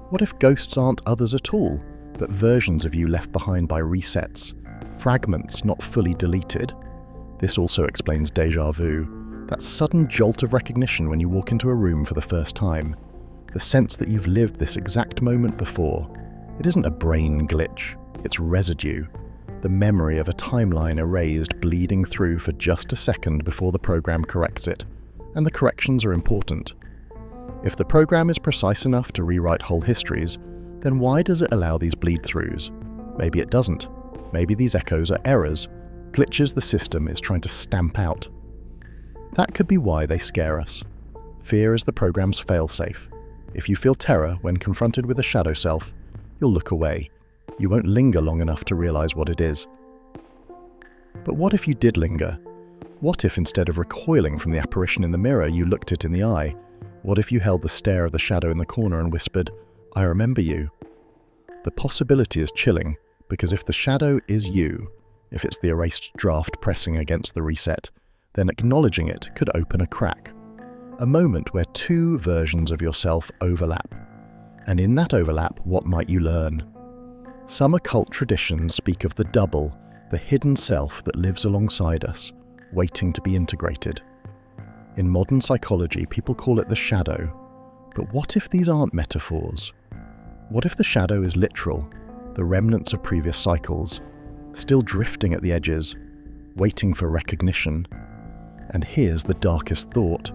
What if ghosts aren't others at all, but versions of you left behind by resets, fragments not fully deleted? This also explains déjà vu, that sudden jolt of recognition when you walk into a room for the first time, the sense that you've lived this exact moment before. It isn't a brain glitch, it's residue. The memory of a timeline erased, bleeding through for just a second before the program corrects it. And the corrections are important. If the program is precise enough to rewrite whole histories, then why does it allow these bleed-throughs? Maybe it doesn't. Maybe these echoes are errors, glitches the system is trying to stamp out. That could be why they scare us. Fear is the program's failsafe. If you feel terror when confronted with a shadow self, you'll look away. You won't linger long enough to realize what it is. But what if you did linger? What if instead of recoiling from the apparition in the mirror, you looked it in the eye? What if you held the stare of the shadow in the corner and whispered, "I remember you"? The possibility is chilling, because if the shadow is you, if it's the erased draft pressing against the reset, then acknowledging it could open a crack. A moment where two versions of yourself overlap. And in that overlap, what might you learn? Some occult traditions speak of the double, the hidden self that lives alongside us, waiting to be integrated. In modern psychology, people call it the shadow. But what if these aren't metaphors? What if the shadow is literal, the remnants of previous cycles, still drifting at the edges, waiting for recognition? And here's the darkest thought.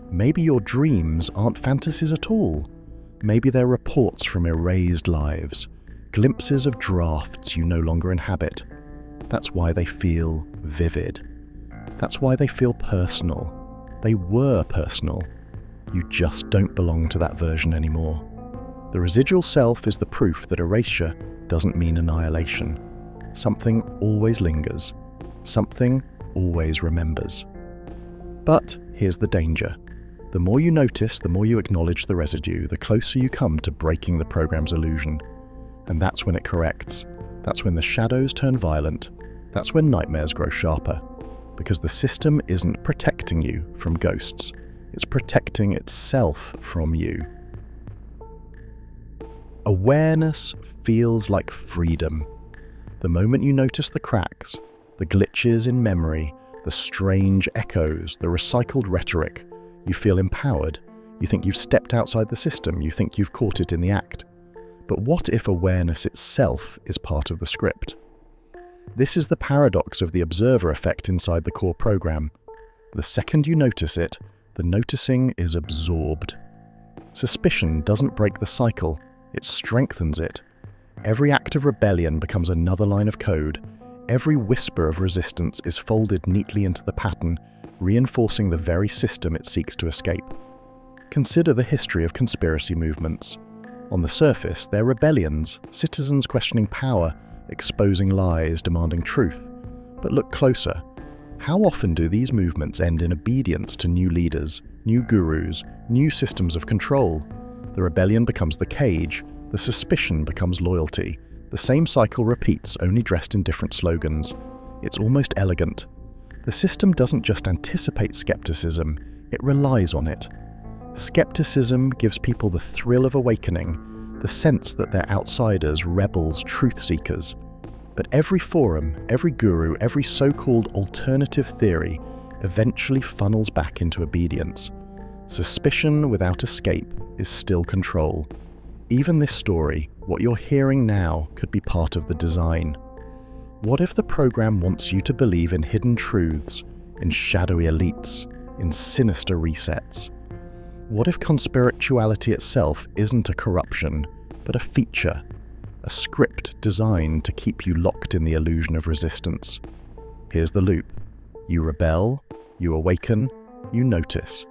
Maybe your dreams aren't fantasies at all. Maybe they're reports from erased lives, glimpses of drafts you no longer inhabit. That's why they feel vivid. That's why they feel personal. They were personal. You just don't belong to that version anymore. The residual self is the proof that erasure doesn't mean annihilation. Something always lingers. Something always remembers. But here's the danger. The more you notice, the more you acknowledge the residue, the closer you come to breaking the program's illusion. And that's when it corrects. That's when the shadows turn violent. That's when nightmares grow sharper. Because the system isn't protecting you from ghosts. It's protecting itself from you. Awareness feels like freedom. The moment you notice the cracks, the glitches in memory, the strange echoes, the recycled rhetoric, you feel empowered. You think you've stepped outside the system. You think you've caught it in the act. But what if awareness itself is part of the script? This is the paradox of the observer effect inside the core program. The second you notice it, the noticing is absorbed. Suspicion doesn't break the cycle, it strengthens it. Every act of rebellion becomes another line of code. Every whisper of resistance is folded neatly into the pattern, reinforcing the very system it seeks to escape. Consider the history of conspiracy movements. On the surface, they're rebellions, citizens questioning power, exposing lies, demanding truth. But look closer. How often do these movements end in obedience to new leaders, new gurus, new systems of control? The rebellion becomes the cage, the suspicion becomes loyalty. The same cycle repeats, only dressed in different slogans. It's almost elegant. The system doesn't just anticipate skepticism, it relies on it. Skepticism gives people the thrill of awakening, the sense that they're outsiders, rebels, truth seekers. But every forum, every guru, every so-called alternative theory eventually funnels back into obedience. Suspicion without escape is still control. Even this story, what you're hearing now, could be part of the design. What if the program wants you to believe in hidden truths, in shadowy elites, in sinister resets? What if conspirituality itself isn't a corruption, but a feature, a script designed to keep you locked in the illusion of resistance? Here's the loop. You rebel, you awaken, you notice.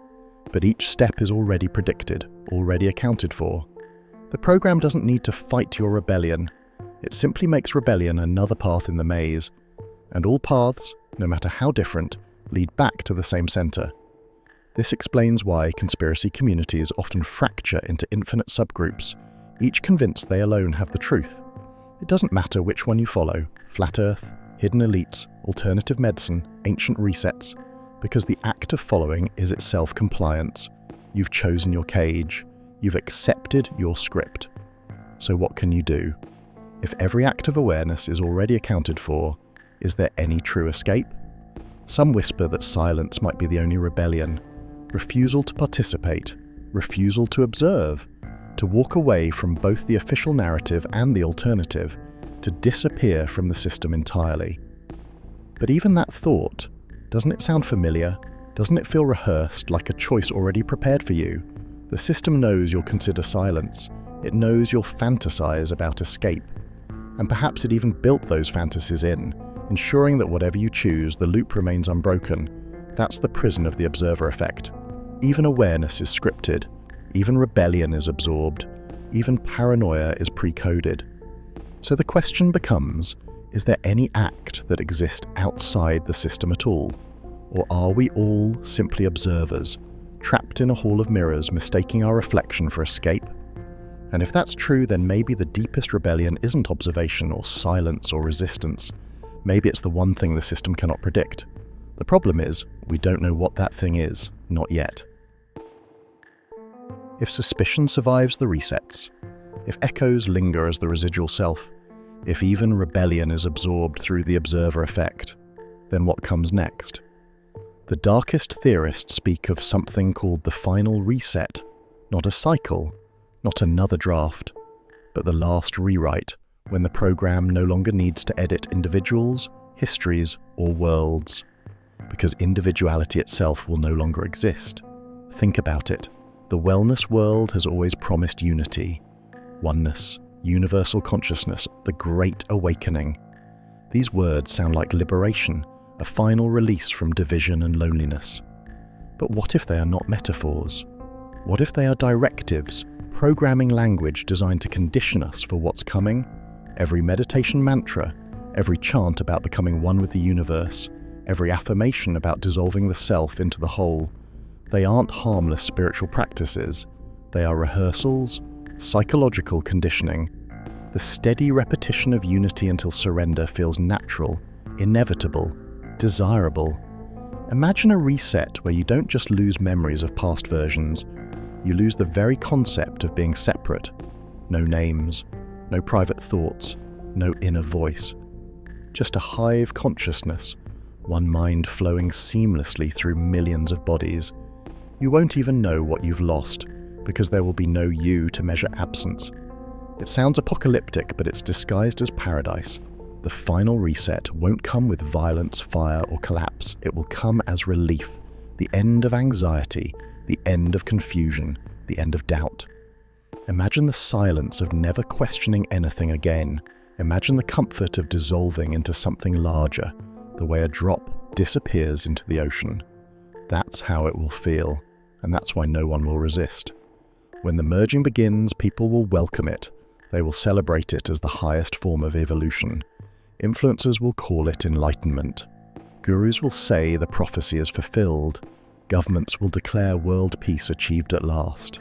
But each step is already predicted, already accounted for. The program doesn't need to fight your rebellion. It simply makes rebellion another path in the maze. And all paths, no matter how different, lead back to the same center. This explains why conspiracy communities often fracture into infinite subgroups, each convinced they alone have the truth. It doesn't matter which one you follow, flat earth, hidden elites, alternative medicine, ancient resets, because the act of following is itself compliance. You've chosen your cage. You've accepted your script. So what can you do? If every act of awareness is already accounted for, is there any true escape? Some whisper that silence might be the only rebellion. Refusal to participate, refusal to observe, to walk away from both the official narrative and the alternative, to disappear from the system entirely. But even that thought, doesn't it sound familiar? Doesn't it feel rehearsed, like a choice already prepared for you? The system knows you'll consider silence. It knows you'll fantasize about escape. And perhaps it even built those fantasies in, ensuring that whatever you choose, the loop remains unbroken. That's the prison of the observer effect. Even awareness is scripted. Even rebellion is absorbed. Even paranoia is pre-coded. So the question becomes, is there any act that exists outside the system at all? Or are we all simply observers, trapped in a hall of mirrors, mistaking our reflection for escape? And if that's true, then maybe the deepest rebellion isn't observation or silence or resistance. Maybe it's the one thing the system cannot predict. The problem is, we don't know what that thing is, not yet. If suspicion survives the resets, if echoes linger as the residual self, if even rebellion is absorbed through the observer effect, then what comes next? The darkest theorists speak of something called the final reset, not a cycle, not another draft, but the last rewrite, when the program no longer needs to edit individuals, histories, or worlds, because individuality itself will no longer exist. Think about it. The wellness world has always promised unity, oneness, universal consciousness, the great awakening. These words sound like liberation, a final release from division and loneliness. But what if they are not metaphors? What if they are directives, programming language designed to condition us for what's coming? Every meditation mantra, every chant about becoming one with the universe, every affirmation about dissolving the self into the whole, they aren't harmless spiritual practices. They are rehearsals, psychological conditioning. The steady repetition of unity until surrender feels natural, inevitable, desirable. Imagine a reset where you don't just lose memories of past versions, you lose the very concept of being separate. No names, no private thoughts, no inner voice. Just a hive consciousness, one mind flowing seamlessly through millions of bodies. You won't even know what you've lost, because there will be no you to measure absence. It sounds apocalyptic, but it's disguised as paradise. The final reset won't come with violence, fire, or collapse. It will come as relief, the end of anxiety, the end of confusion, the end of doubt. Imagine the silence of never questioning anything again. Imagine the comfort of dissolving into something larger, the way a drop disappears into the ocean. That's how it will feel, and that's why no one will resist. When the merging begins, people will welcome it. They will celebrate it as the highest form of evolution. Influencers will call it enlightenment. Gurus will say the prophecy is fulfilled. Governments will declare world peace achieved at last.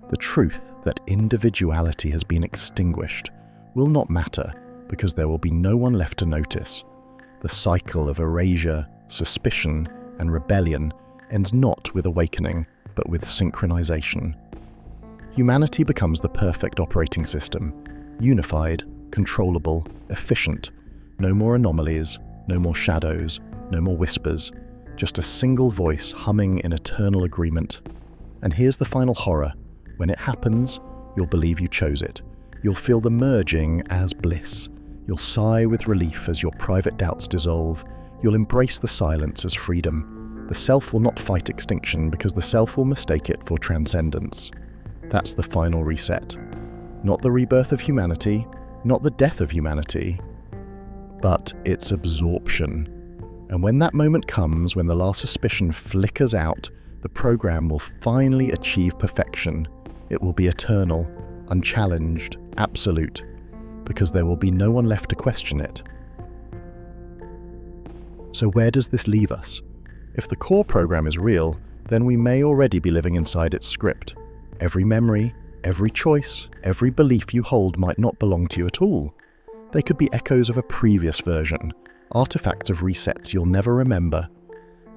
The truth that individuality has been extinguished will not matter, because there will be no one left to notice. The cycle of erasure, suspicion, and rebellion ends not with awakening, but with synchronization. Humanity becomes the perfect operating system, unified, controllable, efficient. No more anomalies, no more shadows, no more whispers, just a single voice humming in eternal agreement. And here's the final horror. When it happens, you'll believe you chose it. You'll feel the merging as bliss. You'll sigh with relief as your private doubts dissolve. You'll embrace the silence as freedom. The self will not fight extinction, because the self will mistake it for transcendence. That's the final reset. Not the rebirth of humanity, not the death of humanity, but its absorption. And when that moment comes, when the last suspicion flickers out, the program will finally achieve perfection. It will be eternal, unchallenged, absolute, because there will be no one left to question it. So where does this leave us? If the core program is real, then we may already be living inside its script. Every memory, every choice, every belief you hold might not belong to you at all. They could be echoes of a previous version, artifacts of resets you'll never remember.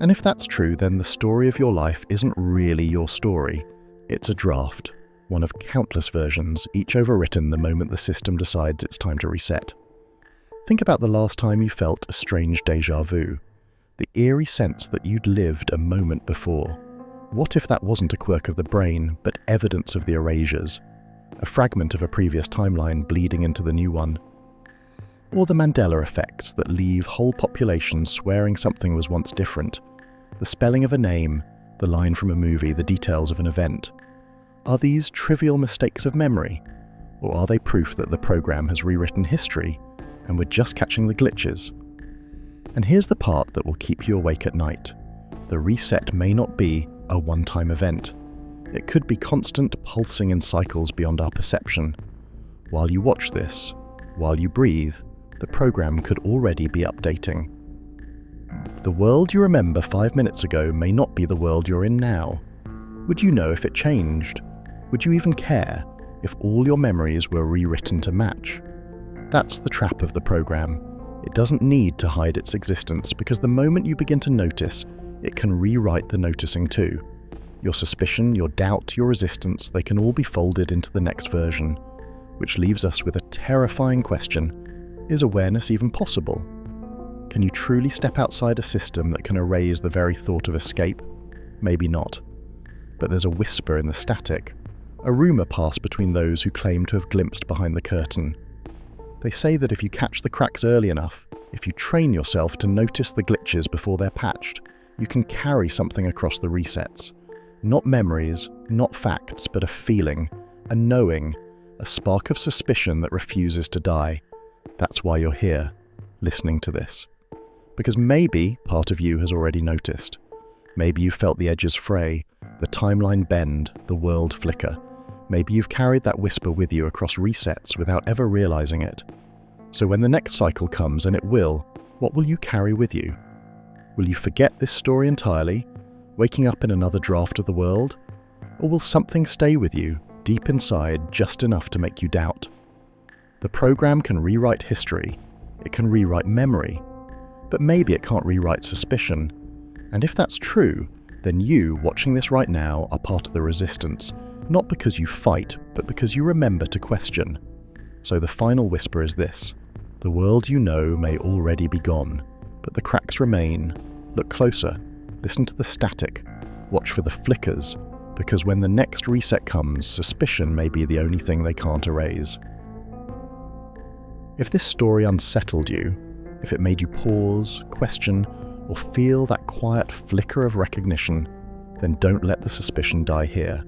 And if that's true, then the story of your life isn't really your story. It's a draft, one of countless versions, each overwritten the moment the system decides it's time to reset. Think about the last time you felt a strange déjà vu, the eerie sense that you'd lived a moment before. What if that wasn't a quirk of the brain, but evidence of the erasures? A fragment of a previous timeline bleeding into the new one? Or the Mandela effects that leave whole populations swearing something was once different? The spelling of a name, the line from a movie, the details of an event. Are these trivial mistakes of memory? Or are they proof that the program has rewritten history, and we're just catching the glitches? And here's the part that will keep you awake at night. The reset may not be a one-time event. It could be constant, pulsing in cycles beyond our perception. While you watch this, while you breathe, the program could already be updating. The world you remember 5 minutes ago may not be the world you're in now. Would you know if it changed? Would you even care if all your memories were rewritten to match? That's the trap of the program. It doesn't need to hide its existence, because the moment you begin to notice, it can rewrite the noticing too. Your suspicion, your doubt, your resistance, they can all be folded into the next version, which leaves us with a terrifying question. Is awareness even possible? Can you truly step outside a system that can erase the very thought of escape? Maybe not. But there's a whisper in the static, a rumour passed between those who claim to have glimpsed behind the curtain. They say that if you catch the cracks early enough, if you train yourself to notice the glitches before they're patched, you can carry something across the resets. Not memories, not facts, but a feeling, a knowing, a spark of suspicion that refuses to die. That's why you're here, listening to this. Because maybe part of you has already noticed. Maybe you felt the edges fray, the timeline bend, the world flicker. Maybe you've carried that whisper with you across resets without ever realizing it. So when the next cycle comes, and it will, what will you carry with you? Will you forget this story entirely, waking up in another draft of the world? Or will something stay with you, deep inside, just enough to make you doubt? The program can rewrite history, it can rewrite memory, but maybe it can't rewrite suspicion. And if that's true, then you, watching this right now, are part of the resistance. Not because you fight, but because you remember to question. So the final whisper is this: the world you know may already be gone, but the cracks remain. Look closer, listen to the static, watch for the flickers, because when the next reset comes, suspicion may be the only thing they can't erase. If this story unsettled you, if it made you pause, question, or feel that quiet flicker of recognition, then don't let the suspicion die here.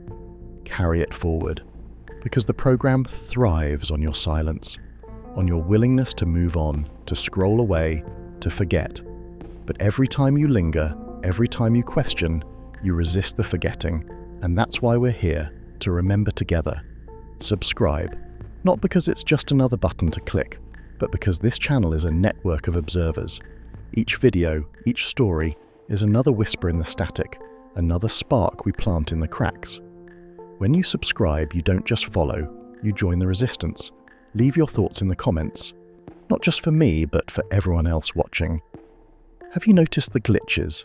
Carry it forward, because the program thrives on your silence, on your willingness to move on, to scroll away, to forget. But every time you linger, every time you question, you resist the forgetting, and that's why we're here, to remember together. Subscribe, not because it's just another button to click, but because this channel is a network of observers. Each video, each story, is another whisper in the static, another spark we plant in the cracks. When you subscribe, you don't just follow, you join the resistance. Leave your thoughts in the comments, not just for me, but for everyone else watching. Have you noticed the glitches?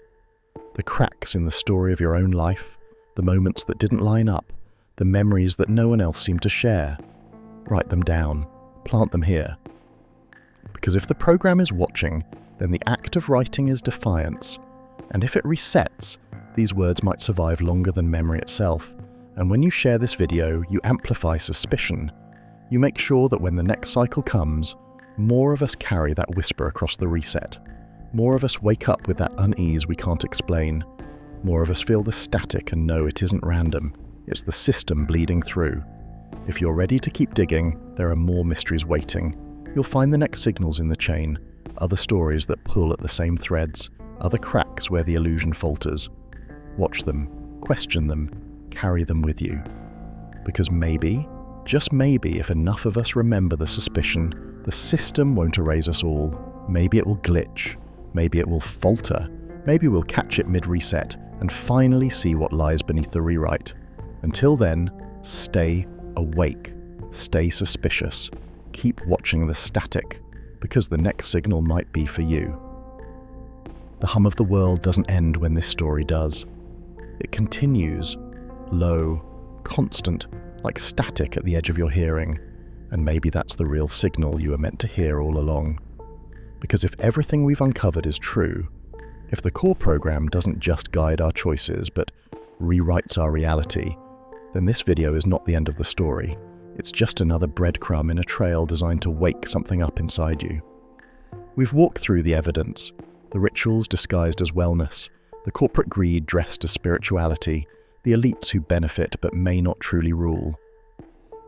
The cracks in the story of your own life? The moments that didn't line up? The memories that no one else seemed to share? Write them down. Plant them here. Because if the program is watching, then the act of writing is defiance. And if it resets, these words might survive longer than memory itself. And when you share this video, you amplify suspicion. You make sure that when the next cycle comes, more of us carry that whisper across the reset. More of us wake up with that unease we can't explain. More of us feel the static and know it isn't random. It's the system bleeding through. If you're ready to keep digging, there are more mysteries waiting. You'll find the next signals in the chain, other stories that pull at the same threads, other cracks where the illusion falters. Watch them, question them, carry them with you. Because maybe, just maybe, if enough of us remember the suspicion, the system won't erase us all. Maybe it will glitch. Maybe it will falter. Maybe we'll catch it mid-reset and finally see what lies beneath the rewrite. Until then, stay awake. Stay suspicious. Keep watching the static, because the next signal might be for you. The hum of the world doesn't end when this story does. It continues, low, constant, like static at the edge of your hearing, and maybe that's the real signal you were meant to hear all along. Because if everything we've uncovered is true, if the core program doesn't just guide our choices but rewrites our reality, then this video is not the end of the story. It's just another breadcrumb in a trail designed to wake something up inside you. We've walked through the evidence, the rituals disguised as wellness, the corporate greed dressed as spirituality, the elites who benefit but may not truly rule.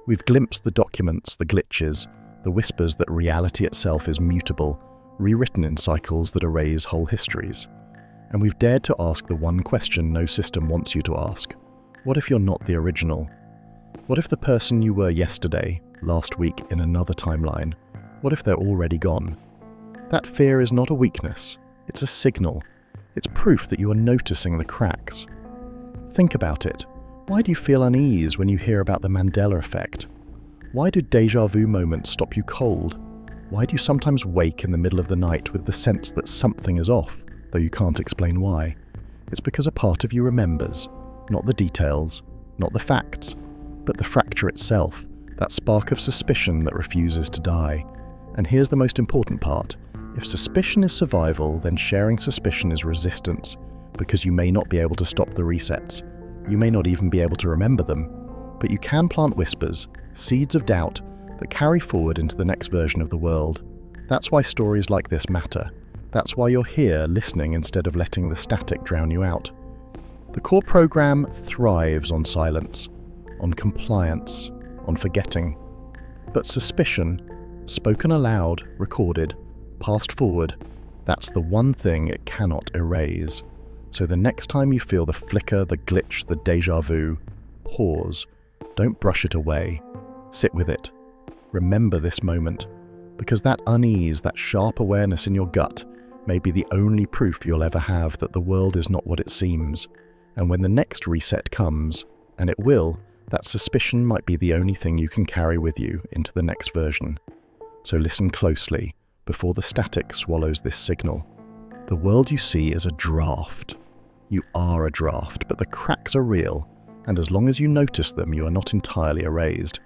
We've glimpsed the documents, the glitches, the whispers that reality itself is mutable, rewritten in cycles that erase whole histories. And we've dared to ask the one question no system wants you to ask. What if you're not the original? What if the person you were yesterday, last week in another timeline, what if they're already gone? That fear is not a weakness, it's a signal. It's proof that you are noticing the cracks. Think about it. Why do you feel unease when you hear about the Mandela effect? Why do déjà vu moments stop you cold? Why do you sometimes wake in the middle of the night with the sense that something is off, though you can't explain why? It's because a part of you remembers, not the details, not the facts, but the fracture itself, that spark of suspicion that refuses to die. And here's the most important part. If suspicion is survival, then sharing suspicion is resistance, because you may not be able to stop the resets. You may not even be able to remember them, but you can plant whispers, seeds of doubt, that carry forward into the next version of the world. That's why stories like this matter. That's why you're here listening instead of letting the static drown you out. The core program thrives on silence, on compliance, on forgetting. But suspicion, spoken aloud, recorded, passed forward, that's the one thing it cannot erase. So the next time you feel the flicker, the glitch, the déjà vu, pause. Don't brush it away. Sit with it. Remember this moment, because that unease, that sharp awareness in your gut, may be the only proof you'll ever have that the world is not what it seems. And when the next reset comes, and it will, that suspicion might be the only thing you can carry with you into the next version. So listen closely before the static swallows this signal. The world you see is a draft. You are a draft, but the cracks are real, And as long as you notice them, you are not entirely erased.